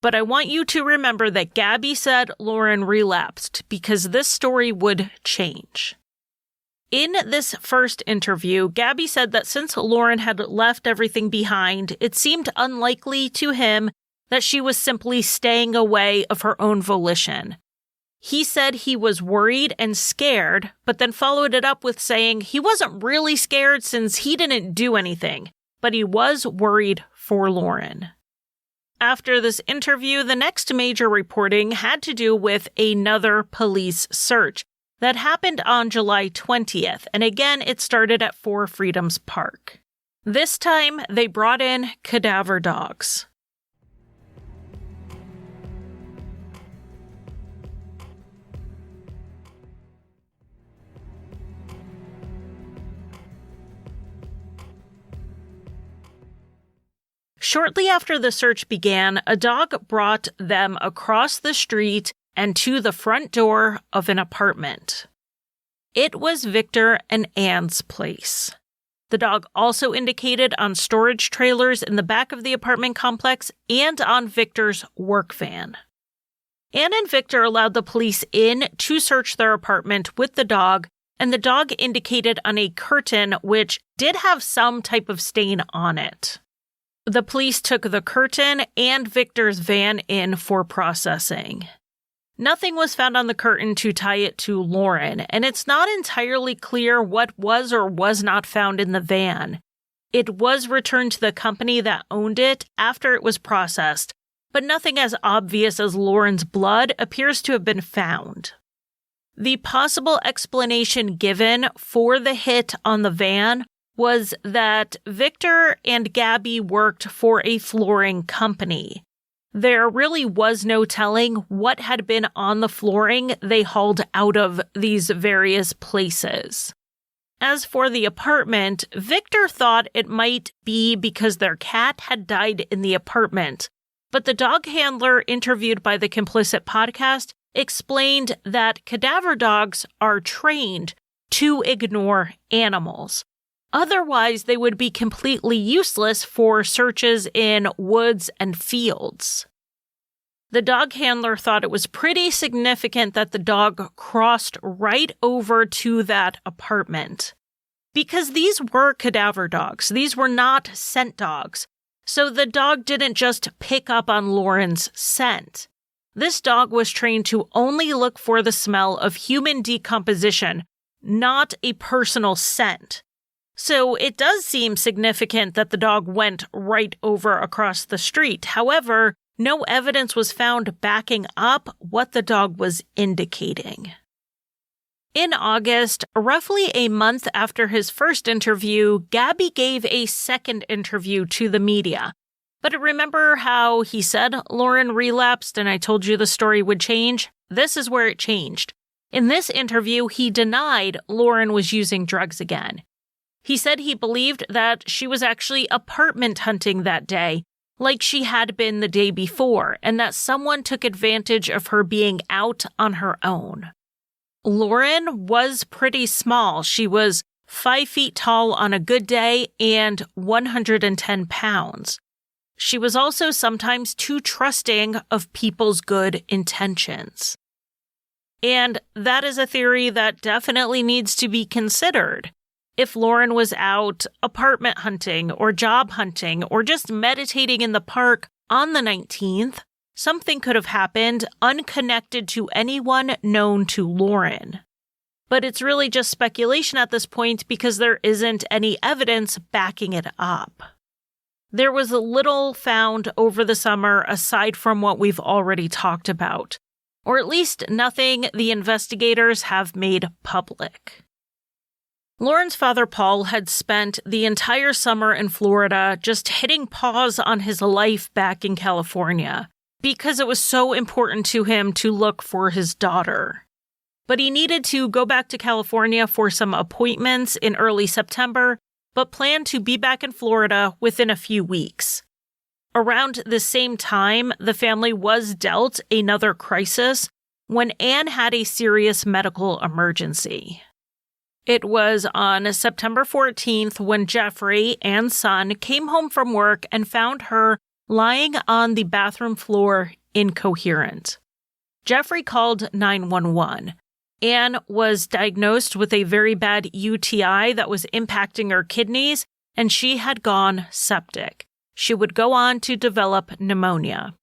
Speaker 1: But I want you to remember that Gabby said Lauren relapsed because this story would change. In this first interview, Gabby said that since Lauren had left everything behind, it seemed unlikely to him that she was simply staying away of her own volition. He said he was worried and scared, but then followed it up with saying he wasn't really scared since he didn't do anything, but he was worried for Lauren. After this interview, the next major reporting had to do with another police search that happened on July 20th, and again, it started at 4 Freedoms Park. This time, they brought in cadaver dogs. Shortly after the search began, a dog brought them across the street and to the front door of an apartment. It was Victor and Anne's place. The dog also indicated on storage trailers in the back of the apartment complex and on Victor's work van. Anne and Victor allowed the police in to search their apartment with the dog, and the dog indicated on a curtain which did have some type of stain on it. The police took the curtain and Victor's van in for processing. Nothing was found on the curtain to tie it to Lauren, and it's not entirely clear what was or was not found in the van. It was returned to the company that owned it after it was processed, but nothing as obvious as Lauren's blood appears to have been found. The possible explanation given for the hit on the van was that Victor and Gabby worked for a flooring company. There really was no telling what had been on the flooring they hauled out of these various places. As for the apartment, Victor thought it might be because their cat had died in the apartment, but the dog handler interviewed by the Complicit podcast explained that cadaver dogs are trained to ignore animals. Otherwise, they would be completely useless for searches in woods and fields. The dog handler thought it was pretty significant that the dog crossed right over to that apartment. Because these were cadaver dogs, these were not scent dogs, so the dog didn't just pick up on Lauren's scent. This dog was trained to only look for the smell of human decomposition, not a personal scent. So it does seem significant that the dog went right over across the street. However, no evidence was found backing up what the dog was indicating. In August, roughly a month after his first interview, Gabby gave a second interview to the media. But remember how he said Lauren relapsed and I told you the story would change? This is where it changed. In this interview, he denied Lauren was using drugs again. He said he believed that she was actually apartment hunting that day, like she had been the day before, and that someone took advantage of her being out on her own. Lauren was pretty small. She was 5 feet tall on a good day and 110 pounds. She was also sometimes too trusting of people's good intentions. And that is a theory that definitely needs to be considered. If Lauren was out apartment hunting or job hunting or just meditating in the park on the 19th, something could have happened unconnected to anyone known to Lauren. But it's really just speculation at this point because there isn't any evidence backing it up. There was little found over the summer aside from what we've already talked about, or at least nothing the investigators have made public. Lauren's father, Paul, had spent the entire summer in Florida just hitting pause on his life back in California because it was so important to him to look for his daughter. but he needed to go back to California for some appointments in early September, but planned to be back in Florida within a few weeks. Around the same time, the family was dealt another crisis when Anne had a serious medical emergency. It was on September 14th when Jeffrey, Anne's son, came home from work and found her lying on the bathroom floor incoherent. Jeffrey called 911. Anne was diagnosed with a very bad UTI that was impacting her kidneys, and she had gone septic. She would go on to develop pneumonia.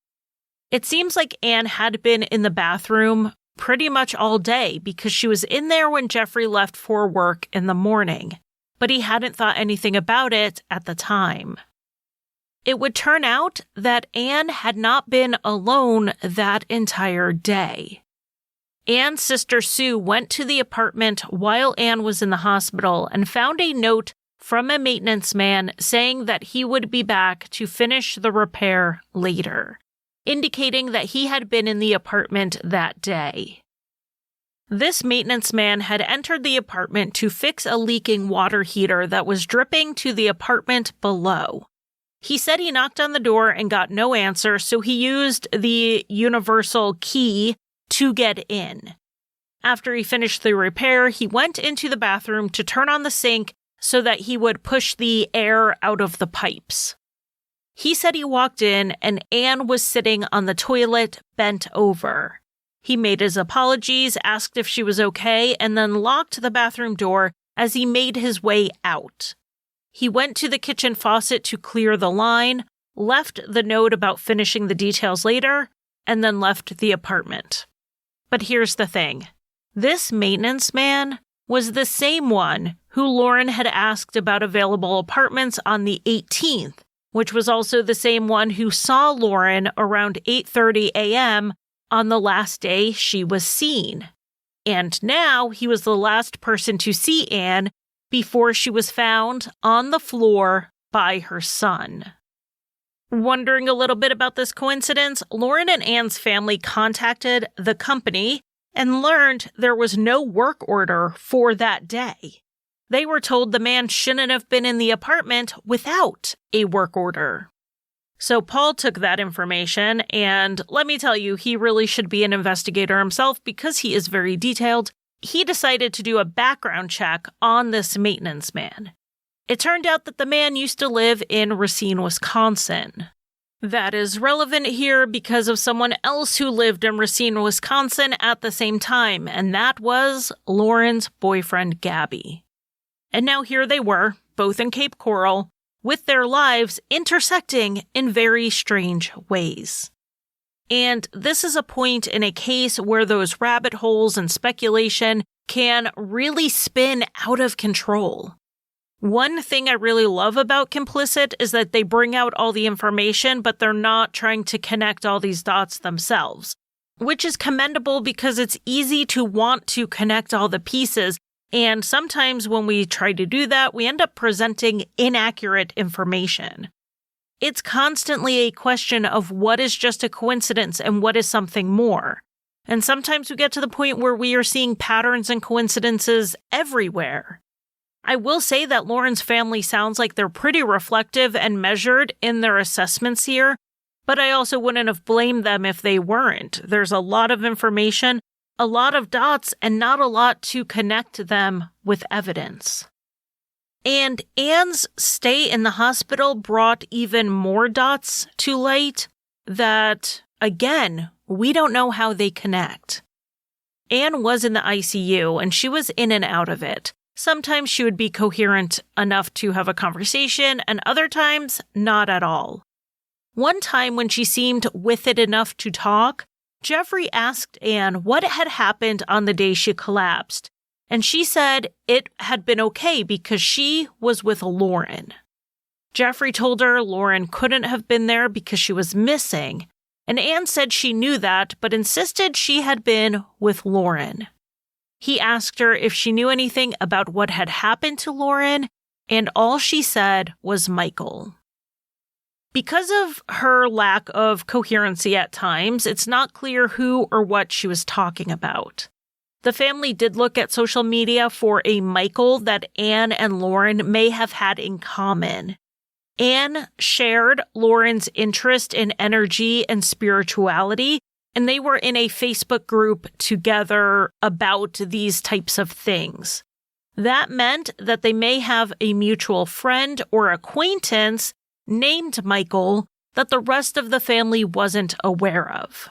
Speaker 1: It seems like Anne had been in the bathroom pretty much all day because she was in there when Jeffrey left for work in the morning, but he hadn't thought anything about it at the time. It would turn out that Anne had not been alone that entire day. Anne's sister Sue went to the apartment while Anne was in the hospital and found a note from a maintenance man saying that he would be back to finish the repair later, indicating that he had been in the apartment that day. This maintenance man had entered the apartment to fix a leaking water heater that was dripping to the apartment below. He said he knocked on the door and got no answer, so he used the universal key to get in. After he finished the repair, he went into the bathroom to turn on the sink so that he would push the air out of the pipes. He said he walked in and Anne was sitting on the toilet, bent over. He made his apologies, asked if she was okay, and then locked the bathroom door as he made his way out. He went to the kitchen faucet to clear the line, left the note about finishing the details later, and then left the apartment. But here's the thing. This maintenance man was the same one who Lauren had asked about available apartments on the 18th, which was also the same one who saw Lauren around 8:30 a.m. on the last day she was seen. And now he was the last person to see Anne before she was found on the floor by her son. Wondering a little bit about this coincidence, Lauren and Anne's family contacted the company and learned there was no work order for that day. They were told the man shouldn't have been in the apartment without a work order. So Paul took that information, and let me tell you, he really should be an investigator himself because he is very detailed. He decided to do a background check on this maintenance man. It turned out that the man used to live in Racine, Wisconsin. That is relevant here because of someone else who lived in Racine, Wisconsin at the same time, and that was Lauren's boyfriend, Gabby. And now here they were, both in Cape Coral, with their lives intersecting in very strange ways. And this is a point in a case where those rabbit holes and speculation can really spin out of control. One thing I really love about Complicit is that they bring out all the information, but they're not trying to connect all these dots themselves, which is commendable because it's easy to want to connect all the pieces. And sometimes when we try to do that, we end up presenting inaccurate information. It's constantly a question of what is just a coincidence and what is something more. And sometimes we get to the point where we are seeing patterns and coincidences everywhere. I will say that Lauren's family sounds like they're pretty reflective and measured in their assessments here, but I also wouldn't have blamed them if they weren't. There's a lot of information, a lot of dots, and not a lot to connect them with evidence. And Anne's stay in the hospital brought even more dots to light that, again, we don't know how they connect. Anne was in the ICU, and she was in and out of it. Sometimes she would be coherent enough to have a conversation, and other times, not at all. One time when she seemed with it enough to talk, Jeffrey asked Anne what had happened on the day she collapsed, and she said it had been okay because she was with Lauren. Jeffrey told her Lauren couldn't have been there because she was missing, and Anne said she knew that, but insisted she had been with Lauren. He asked her if she knew anything about what had happened to Lauren, and all she said was Michael. Because of her lack of coherency at times, it's not clear who or what she was talking about. The family did look at social media for a Michael that Anne and Lauren may have had in common. Anne shared Lauren's interest in energy and spirituality, and they were in a Facebook group together about these types of things. That meant that they may have a mutual friend or acquaintance named Michael that the rest of the family wasn't aware of.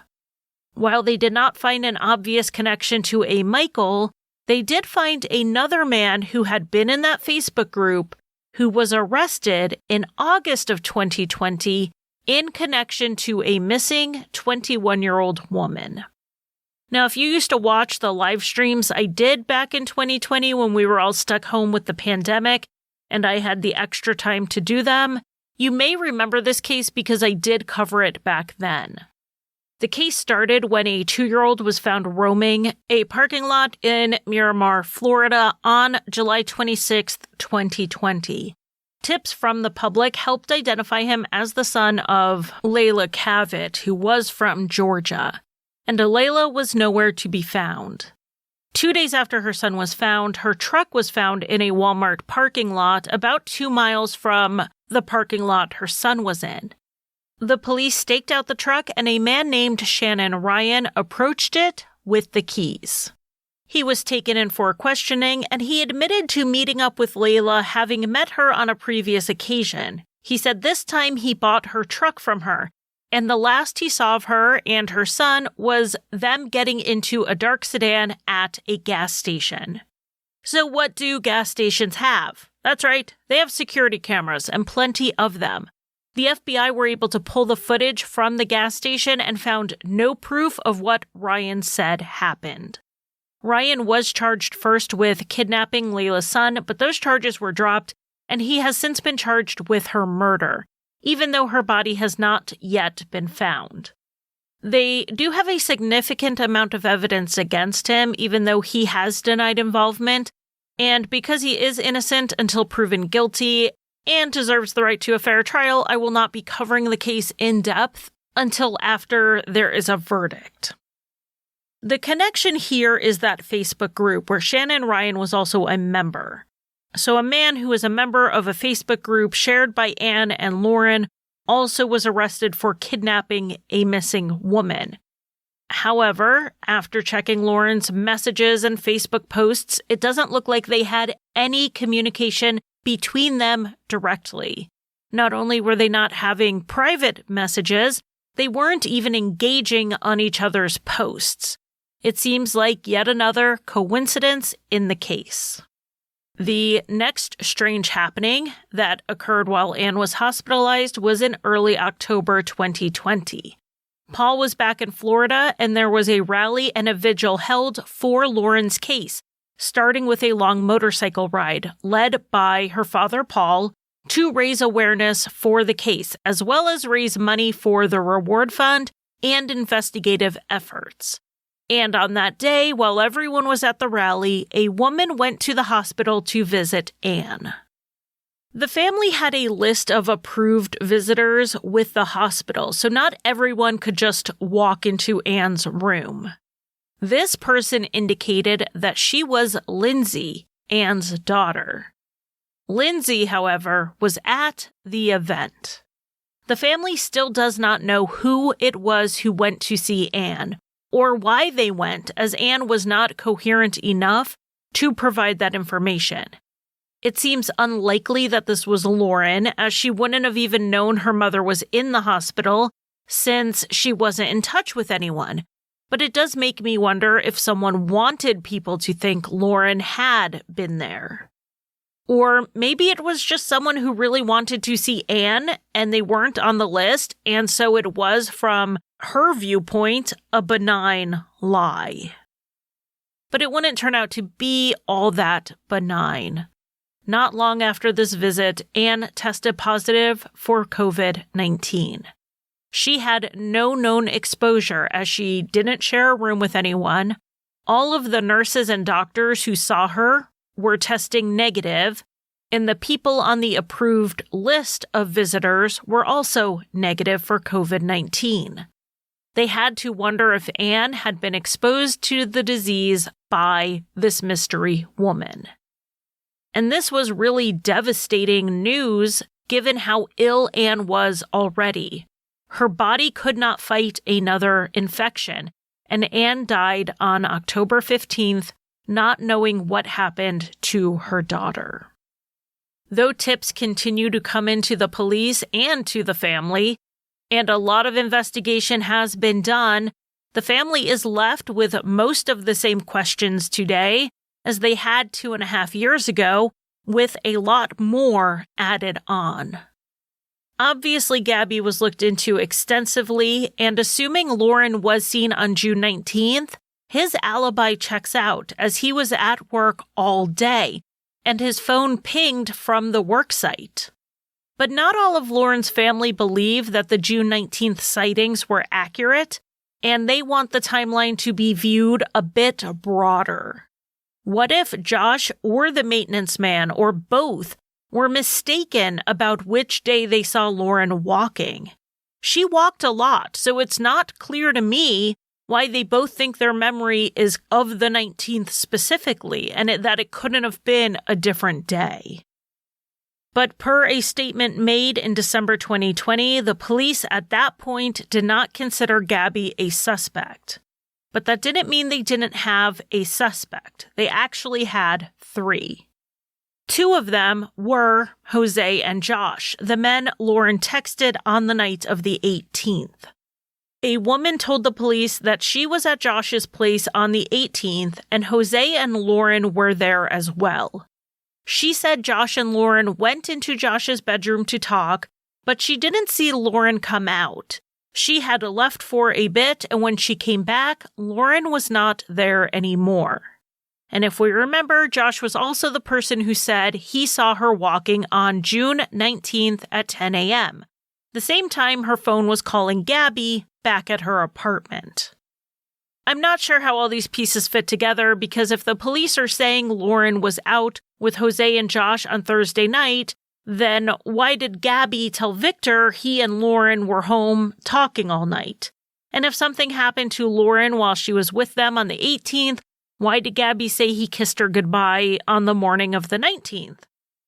Speaker 1: While they did not find an obvious connection to a Michael, they did find another man who had been in that Facebook group who was arrested in August of 2020 in connection to a missing 21-year-old woman. Now, if you used to watch the live streams I did back in 2020 when we were all stuck home with the pandemic and I had the extra time to do them, you may remember this case because I did cover it back then. The case started when a 2-year-old was found roaming a parking lot in Miramar, Florida on July 26, 2020. Tips from the public helped identify him as the son of Layla Cavett, who was from Georgia, and Layla was nowhere to be found. 2 days after her son was found, her truck was found in a Walmart parking lot about 2 miles from the parking lot her son was in. The police staked out the truck and a man named Shannon Ryan approached it with the keys. He was taken in for questioning and he admitted to meeting up with Layla, having met her on a previous occasion. He said this time he bought her truck from her, and the last he saw of her and her son was them getting into a dark sedan at a gas station. So what do gas stations have? That's right, they have security cameras and plenty of them. The FBI were able to pull the footage from the gas station and found no proof of what Ryan said happened. Ryan was charged first with kidnapping Layla's son, but those charges were dropped, and he has since been charged with her murder, even though her body has not yet been found. They do have a significant amount of evidence against him, even though he has denied involvement, and because he is innocent until proven guilty, and deserves the right to a fair trial, I will not be covering the case in depth until after there is a verdict. The connection here is that Facebook group where Shannon Ryan was also a member. So a man who is a member of a Facebook group shared by Anne and Lauren also was arrested for kidnapping a missing woman. However, after checking Lauren's messages and Facebook posts, it doesn't look like they had any communication between them directly. Not only were they not having private messages, they weren't even engaging on each other's posts. It seems like yet another coincidence in the case. The next strange happening that occurred while Anne was hospitalized was in early October 2020. Paul was back in Florida and there was a rally and a vigil held for Lauren's case, starting with a long motorcycle ride led by her father, Paul, to raise awareness for the case, as well as raise money for the reward fund and investigative efforts. And on that day, while everyone was at the rally, a woman went to the hospital to visit Anne. The family had a list of approved visitors with the hospital, so not everyone could just walk into Anne's room. This person indicated that she was Lindsay, Anne's daughter. Lindsay, however, was at the event. The family still does not know who it was who went to see Anne, or why they went, as Anne was not coherent enough to provide that information. It seems unlikely that this was Lauren, as she wouldn't have even known her mother was in the hospital since she wasn't in touch with anyone. But it does make me wonder if someone wanted people to think Lauren had been there. Or maybe it was just someone who really wanted to see Anne and they weren't on the list, and so it was, from her viewpoint, a benign lie. But it wouldn't turn out to be all that benign. Not long after this visit, Anne tested positive for COVID-19. She had no known exposure as she didn't share a room with anyone. All of the nurses and doctors who saw her were testing negative, and the people on the approved list of visitors were also negative for COVID-19. They had to wonder if Anne had been exposed to the disease by this mystery woman. And this was really devastating news given how ill Anne was already. Her body could not fight another infection, and Anne died on October 15th, not knowing what happened to her daughter. Though tips continue to come into the police and to the family, and a lot of investigation has been done, the family is left with most of the same questions today as they had 2.5 years ago, with a lot more added on. Obviously, Gabby was looked into extensively, and assuming Lauren was seen on June 19th, his alibi checks out as he was at work all day, and his phone pinged from the worksite. But not all of Lauren's family believe that the June 19th sightings were accurate, and they want the timeline to be viewed a bit broader. What if Josh or the maintenance man, or both, were mistaken about which day they saw Lauren walking? She walked a lot, so it's not clear to me why they both think their memory is of the 19th specifically, and that it couldn't have been a different day. But per a statement made in December 2020, the police at that point did not consider Gabby a suspect. But that didn't mean they didn't have a suspect. They actually had 3. 2 of them were Jose and Josh, the men Lauren texted on the night of the 18th. A woman told the police that she was at Josh's place on the 18th, and Jose and Lauren were there as well. She said Josh and Lauren went into Josh's bedroom to talk, but she didn't see Lauren come out. She had left for a bit, and when she came back, Lauren was not there anymore. And if we remember, Josh was also the person who said he saw her walking on June 19th at 10 a.m., the same time her phone was calling Gabby back at her apartment. I'm not sure how all these pieces fit together, because if the police are saying Lauren was out with Jose and Josh on Thursday night, then why did Gabby tell Victor he and Lauren were home talking all night? And if something happened to Lauren while she was with them on the 18th, why did Gabby say he kissed her goodbye on the morning of the 19th?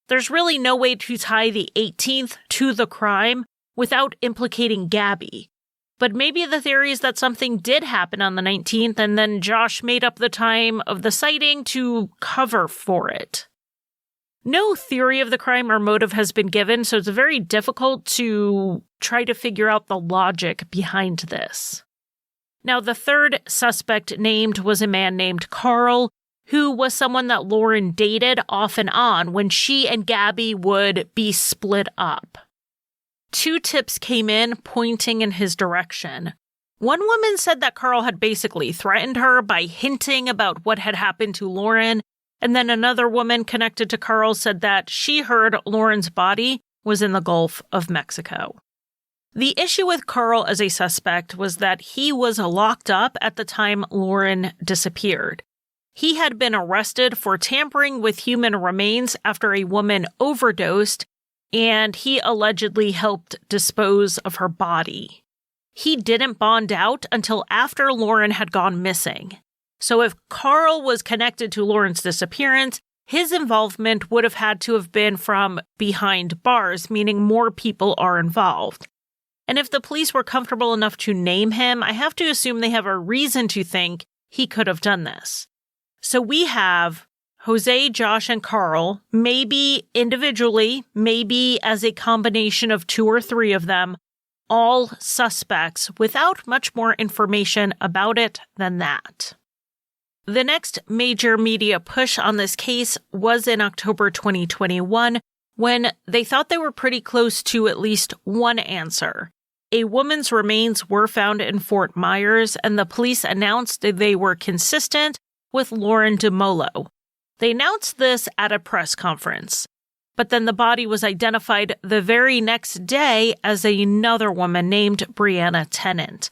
Speaker 1: There's really no way to tie the 18th to the crime without implicating Gabby. But maybe the theory is that something did happen on the 19th and then Josh made up the time of the sighting to cover for it. No theory of the crime or motive has been given, so it's very difficult to try to figure out the logic behind this. Now, the third suspect named was a man named Carl, who was someone that Lauren dated off and on when she and Gabby would be split up. 2 tips came in pointing in his direction. One woman said that Carl had basically threatened her by hinting about what had happened to Lauren, and then another woman connected to Carl said that she heard Lauren's body was in the Gulf of Mexico. The issue with Carl as a suspect was that he was locked up at the time Lauren disappeared. He had been arrested for tampering with human remains after a woman overdosed, and he allegedly helped dispose of her body. He didn't bond out until after Lauren had gone missing. So if Carl was connected to Lauren's disappearance, his involvement would have had to have been from behind bars, meaning more people are involved. And if the police were comfortable enough to name him, I have to assume they have a reason to think he could have done this. So we have Jose, Josh, and Carl, maybe individually, maybe as a combination of 2 or 3 of them, all suspects without much more information about it than that. The next major media push on this case was in October 2021, when they thought they were pretty close to at least one answer. A woman's remains were found in Fort Myers, and the police announced that they were consistent with Lauren Dumolo. They announced this at a press conference, but then the body was identified the very next day as another woman named Brianna Tennant.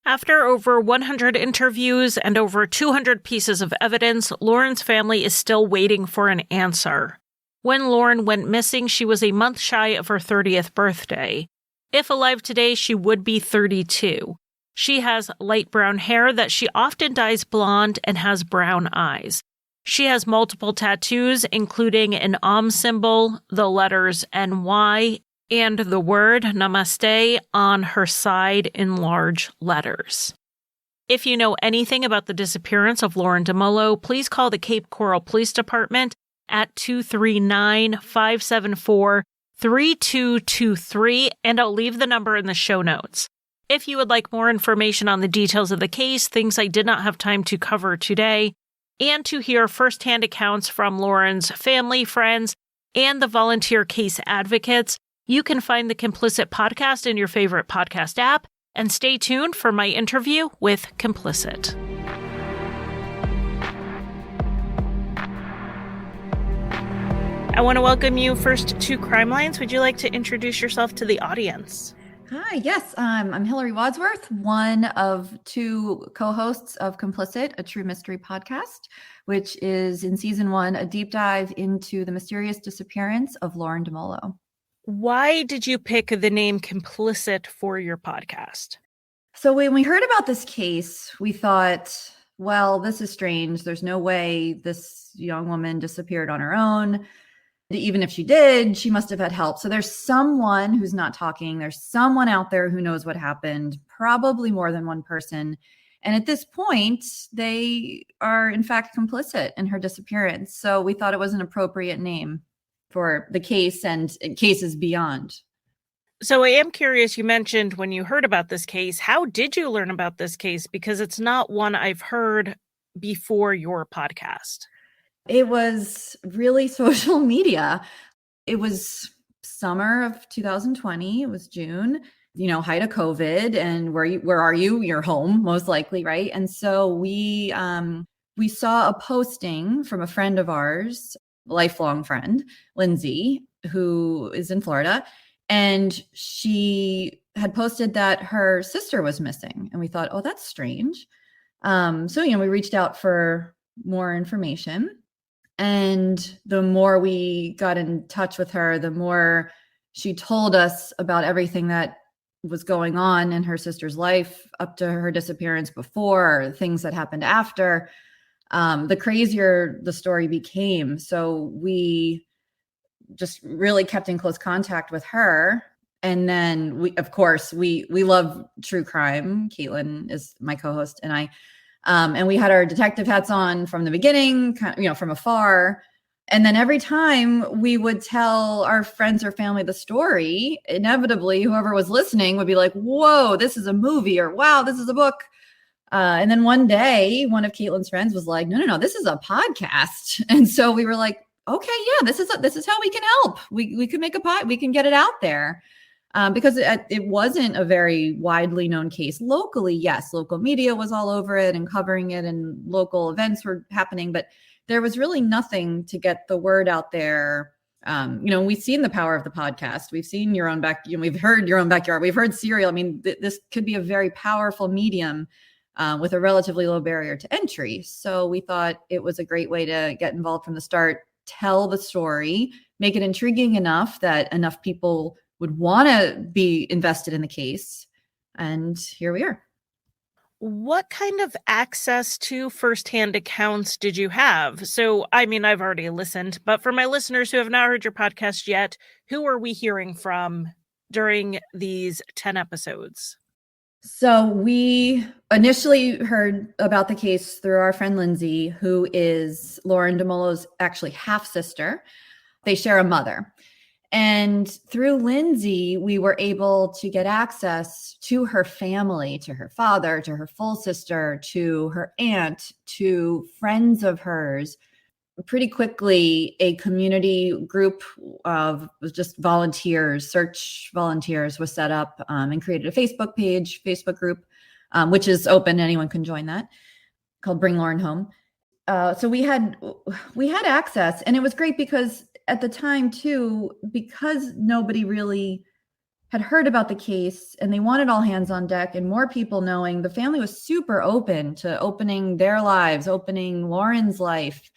Speaker 1: After over 100 interviews and over 200 pieces of evidence, Lauren's family is still waiting for an answer. When Lauren went missing, she was a month shy of her 30th birthday. If alive today, she would be 32. She has light brown hair that she often dyes blonde and has brown eyes. She has multiple tattoos, including an symbol, the letters NY, and the word Namaste on her side in large letters. If you know anything about the disappearance of Lauren Dumolo, please call the Cape Coral Police Department at 239-574-3223, and I'll leave the number in the show notes. If you would like more information on the details of the case, things I did not have time to cover today, and to hear firsthand accounts from Lauren's family, friends, and the volunteer case advocates, you can find the Complicit podcast in your favorite podcast app, and stay tuned for my interview with Complicit. I want to welcome you first to Crime Lines. Would you like to introduce yourself to the audience?
Speaker 2: Hi, yes, I'm Hillary Wadsworth, one of two co-hosts of Complicit, a true mystery podcast, which is in season 1, a deep dive into the mysterious disappearance of Lauren Dumolo.
Speaker 1: Why did you pick the name Complicit for your podcast?
Speaker 2: So when we heard about this case, we thought, well, this is strange. There's no way this young woman disappeared on her own. Even if she did, she must have had help. So there's someone who's not talking. There's someone out there who knows what happened, probably more than one person. And at this point, they are in fact complicit in her disappearance. So we thought it was an appropriate name for the case and cases beyond.
Speaker 1: So I am curious, you mentioned when you heard about this case, how did you learn about this case? Because it's not one I've heard before your podcast.
Speaker 2: It was really social media. It was summer of 2020. It was June, height of COVID. And where are you? You're home, most likely, right? And so we saw a posting from a friend of ours, a lifelong friend, Lindsay, who is in Florida. And she had posted that her sister was missing. And we thought, oh, that's strange. So we reached out for more information. And the more we got in touch with her, the more she told us about everything that was going on in her sister's life up to her disappearance before, things that happened after. The crazier the story became. So we just really kept in close contact with her. And then we love true crime. Caitlin is my co-host and I. And we had our detective hats on from the beginning, from afar. And then every time we would tell our friends or family the story, inevitably, whoever was listening would be like, whoa, this is a movie, or wow, this is a book. And then one day, one of Caitlin's friends was like, no, this is a podcast. And so we were like, okay, yeah, this is how we can help. We can make a pod, we can get it out there. Because it wasn't a very widely known case locally. Yes, local media was all over it and covering it, and local events were happening, but there was really nothing to get the word out there. We've seen the power of the podcast. We've seen Your Own we've heard Your Own Backyard. We've heard Serial. I mean, this could be a very powerful medium with a relatively low barrier to entry. So we thought it was a great way to get involved from the start, tell the story, make it intriguing enough that enough people would want to be invested in the case. And here we are.
Speaker 1: What kind of access to firsthand accounts did you have? So, I've already listened, but for my listeners who have not heard your podcast yet, who are we hearing from during these 10 episodes?
Speaker 2: So we initially heard about the case through our friend Lindsay, who is Lauren Dumolo's actually half-sister. They share a mother. And through Lindsay, we were able to get access to her family, to her father, to her full sister, to her aunt, to friends of hers. Pretty quickly, a community group of just volunteers, search volunteers, was set up and created a Facebook group, which is open. Anyone can join that, called Bring Lauren Home. So we had access, and it was great because at the time too, because nobody really had heard about the case and they wanted all hands on deck and more people knowing, the family was super open to opening their lives, opening Lauren's life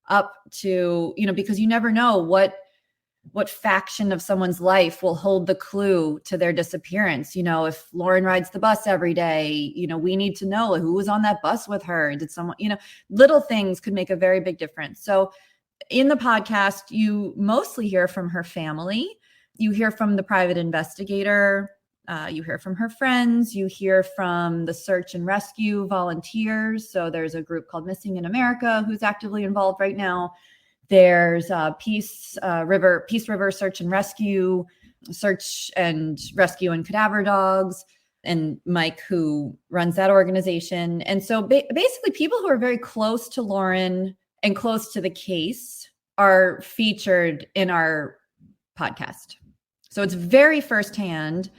Speaker 2: up to, because you never know what what faction of someone's life will hold the clue to their disappearance. If Lauren rides the bus every day, we need to know who was on that bus with her. Did someone, little things could make a very big difference. So in the podcast, you mostly hear from her family. You hear from the private investigator. You hear from her friends. You hear from the search and rescue volunteers. So there's a group called Missing in America who's actively involved right now. There's Peace River Search and Rescue and Cadaver Dogs, and Mike, who runs that organization. And so basically people who are very close to Lauren and close to the case are featured in our podcast. So it's very firsthand.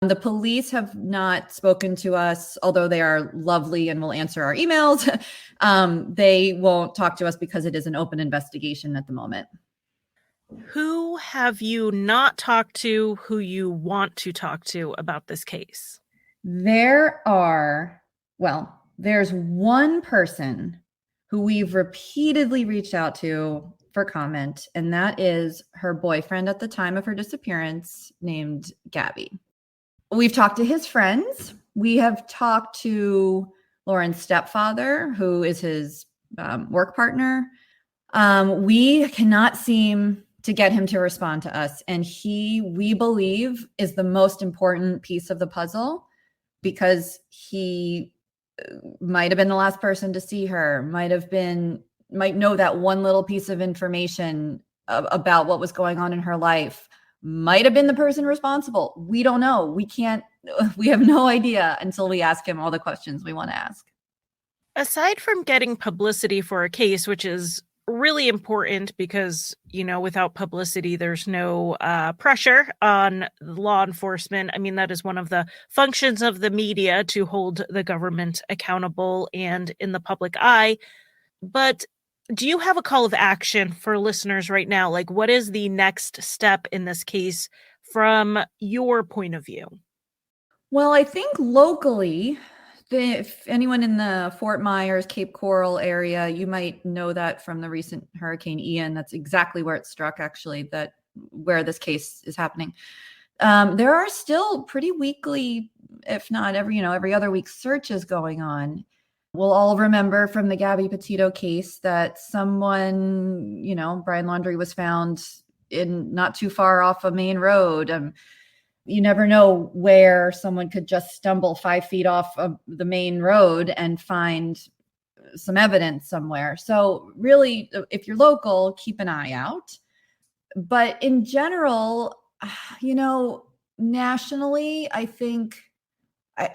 Speaker 2: The police have not spoken to us, although they are lovely and will answer our emails. They won't talk to us because it is an open investigation at the moment.
Speaker 1: Who have you not talked to who you want to talk to about this case?
Speaker 2: There's one person who we've repeatedly reached out to for comment, and that is her boyfriend at the time of her disappearance, named Gabby. We've talked to his friends. We have talked to Lauren's stepfather, who is his work partner. We cannot seem to get him to respond to us. And we believe, is the most important piece of the puzzle, because he might have been the last person to see her, might know that one little piece of information about what was going on in her life, might have been the person responsible. We don't know. We have no idea until we ask him all the questions we want to ask.
Speaker 1: Aside from getting publicity for a case, which is really important because, without publicity, there's no pressure on law enforcement. I mean, that is one of the functions of the media, to hold the government accountable and in the public eye. But do you have a call of action for listeners right now? Like, what is the next step in this case from your point of view?
Speaker 2: Well, I think locally, if anyone in the Fort Myers, Cape Coral area, you might know that from the recent Hurricane Ian. That's exactly where it struck, actually, where this case is happening. There are still pretty weekly, if not every other week, searches going on. We'll all remember from the Gabby Petito case that someone, Brian Laundrie, was found in not too far off a main road. You never know where someone could just stumble 5 feet off of the main road and find some evidence somewhere. So really, if you're local, keep an eye out. But in general, nationally, I think,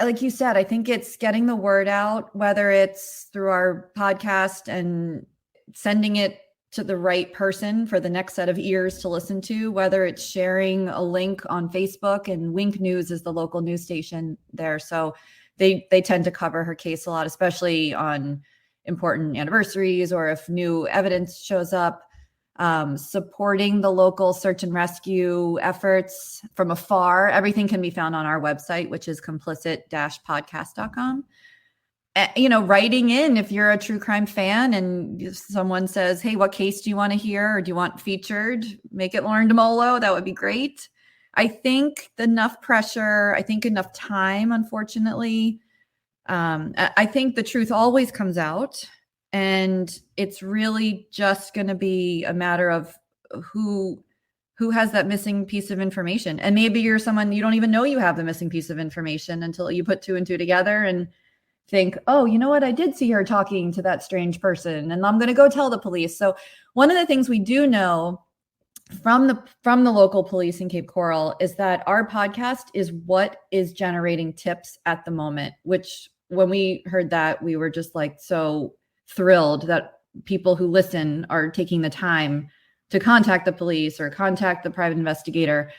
Speaker 2: like you said, I think it's getting the word out, whether it's through our podcast and sending it to the right person for the next set of ears to listen to, whether it's sharing a link on Facebook, and Wink News is the local news station there. So they tend to cover her case a lot, especially on important anniversaries or if new evidence shows up. Supporting the local search and rescue efforts from afar. Everything can be found on our website, which is complicit-podcast.com. Writing in if you're a true crime fan and someone says, hey, what case do you want to hear? Or do you want featured? Make it Lauren Dumolo. That would be great. I think enough pressure, enough time, unfortunately. I think the truth always comes out. And it's really just going to be a matter of who has that missing piece of information. And maybe you're someone, you don't even know you have the missing piece of information until you put 2 and 2 together and think, oh, you know what? I did see her talking to that strange person, and I'm going to go tell the police. So one of the things we do know from the local police in Cape Coral is that our podcast is what is generating tips at the moment, which when we heard that, we were just like so thrilled that people who listen are taking the time to contact the police or contact the private investigator.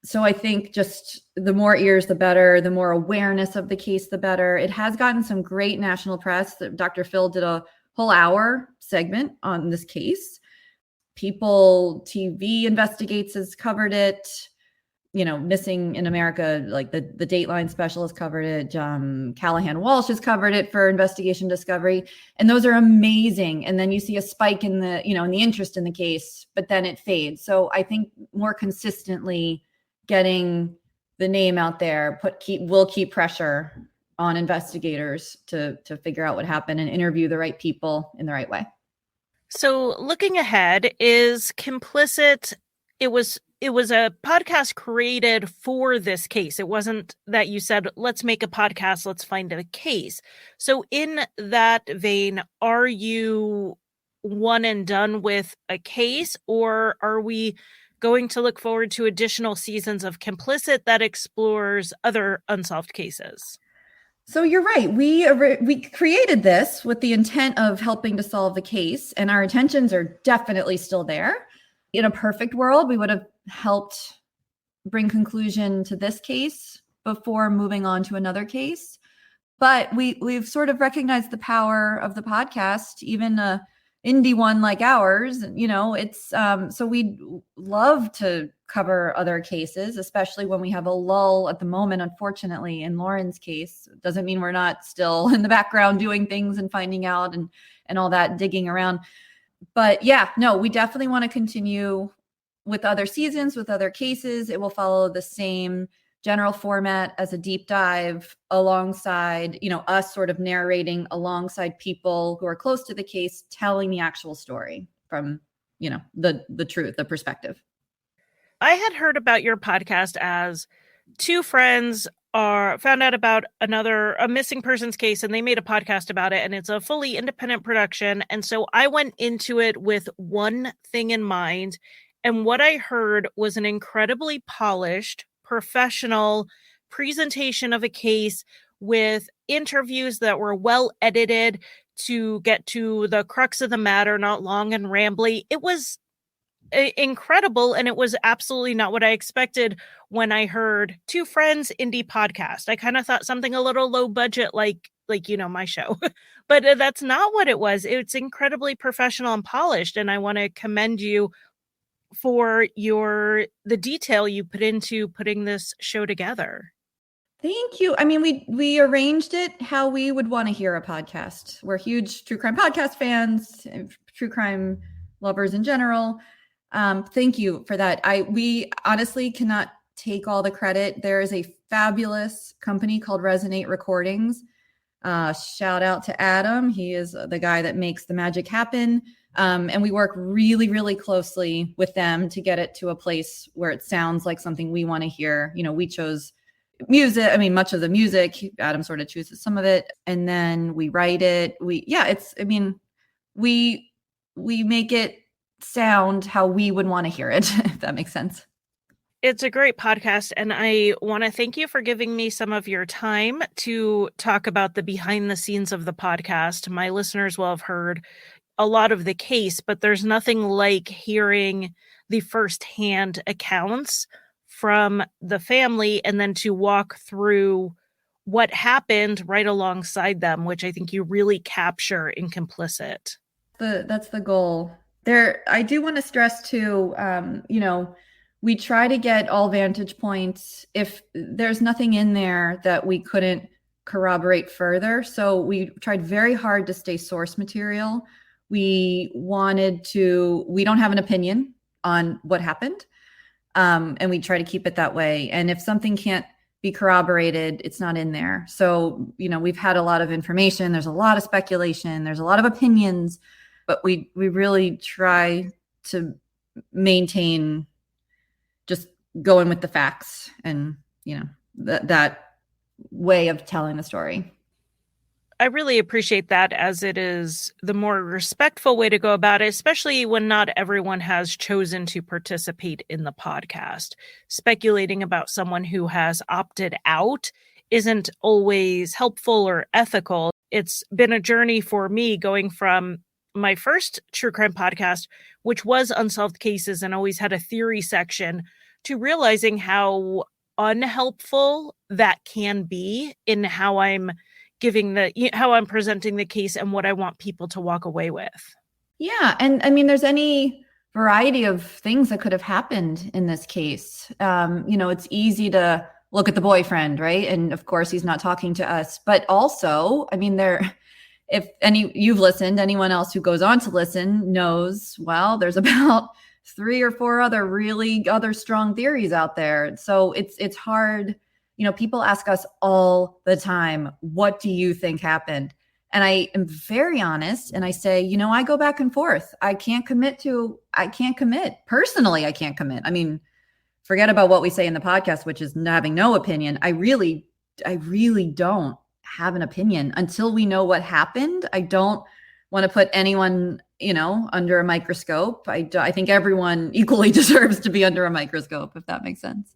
Speaker 2: So I think just the more ears, the better, the more awareness of the case, the better. It has gotten some great national press. Dr. Phil did a whole hour segment on this case. People TV Investigates has covered it. Missing in America, like the Dateline special has covered it. Callahan Walsh has covered it for Investigation Discovery. And those are amazing. And then you see a spike in the interest in the case, but then it fades. So I think more consistently getting the name out there will keep pressure on investigators to figure out what happened and interview the right people in the right way.
Speaker 1: So looking ahead, is Complicit, it was a podcast created for this case. It wasn't that you said, let's make a podcast, let's find a case. So in that vein, are you one and done with a case, or are we going to look forward to additional seasons of Complicit that explores other unsolved cases?
Speaker 2: So you're right. We created this with the intent of helping to solve the case, and our intentions are definitely still there. In a perfect world, we would have helped bring conclusion to this case before moving on to another case. But we've sort of recognized the power of the podcast, even a indie one like ours. It's so we'd love to cover other cases, especially when we have a lull at the moment. Unfortunately, in Lauren's case, doesn't mean we're not still in the background doing things and finding out and all that, digging around. But yeah, no, we definitely want to continue with other seasons, with other cases. It will follow the same general format as a deep dive alongside, us sort of narrating alongside people who are close to the case, telling the actual story from, the truth, the perspective.
Speaker 1: I had heard about your podcast as two friends found out about a missing persons case, and they made a podcast about it, and it's a fully independent production. And so I went into it with one thing in mind, and what I heard was an incredibly polished, professional presentation of a case with interviews that were well edited to get to the crux of the matter, not long and rambly. It was incredible, and it was absolutely not what I expected when I heard two friends indie podcast. I kind of thought something a little low budget, like my show, but that's not what it was. It's incredibly professional and polished, and I want to commend you for the detail you put into putting this show together.
Speaker 2: Thank you. I mean, we arranged it how we would want to hear a podcast. We're huge true crime podcast fans, true crime lovers in general. Thank you for that. We honestly cannot take all the credit. There is a fabulous company called Resonate Recordings. Shout out to Adam. He is the guy that makes the magic happen. And we work really, really closely with them to get it to a place where it sounds like something we want to hear. We chose music. I mean, much of the music, Adam sort of chooses some of it, and then we write it. We make it sound how we would want to hear it, if that makes sense.
Speaker 1: It's a great podcast, and I want to thank you for giving me some of your time to talk about the behind the scenes of the podcast. My listeners will have heard a lot of the case, but there's nothing like hearing the firsthand accounts from the family and then to walk through what happened right alongside them, which I think you really capture in Complicit.
Speaker 2: That's the goal. I do want to stress too, we try to get all vantage points. If there's nothing in there that we couldn't corroborate further. So we tried very hard to stay source material. We don't have an opinion on what happened. And we try to keep it that way. And if something can't be corroborated, it's not in there. So, we've had a lot of information. There's a lot of speculation. There's a lot of opinions, but we really try to maintain just going with the facts and, that way of telling the story.
Speaker 1: I really appreciate that, as it is the more respectful way to go about it, especially when not everyone has chosen to participate in the podcast. Speculating about someone who has opted out isn't always helpful or ethical. It's been a journey for me going from my first true crime podcast, which was Unsolved Cases and always had a theory section, to realizing how unhelpful that can be in how I'm presenting the case and what I want people to walk away with.
Speaker 2: Yeah. And I mean, there's any variety of things that could have happened in this case. It's easy to look at the boyfriend, right? And of course, he's not talking to us. But also, you've listened, anyone else who goes on to listen knows, well, there's about 3 or 4 other strong theories out there. So it's hard. People ask us all the time, what do you think happened? And I am very honest. And I say, I go back and forth. I can't commit. Personally, I can't commit. I mean, forget about what we say in the podcast, which is having no opinion. I really don't have an opinion until we know what happened. I don't want to put anyone, under a microscope. I think everyone equally deserves to be under a microscope, if that makes sense.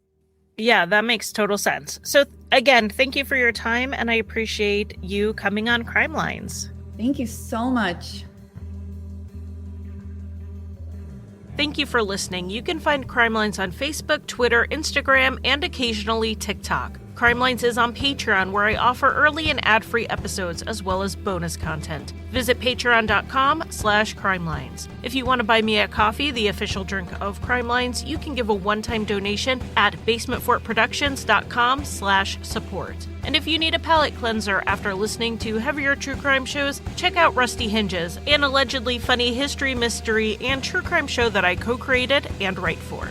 Speaker 1: Yeah, that makes total sense. So again, thank you for your time, and I appreciate you coming on Crime Lines.
Speaker 2: Thank you so much.
Speaker 1: Thank you for listening. You can find Crime Lines on Facebook, Twitter, Instagram, and occasionally TikTok. Crime Lines is on Patreon, where I offer early and ad-free episodes as well as bonus content. Visit patreon.com/crimelines. If you want to buy me a coffee, the official drink of Crime Lines, you can give a one-time donation at basementfortproductions.com/support. And if you need a palate cleanser after listening to heavier true crime shows, check out Rusty Hinges, an allegedly funny history, mystery, and true crime show that I co-created and write for.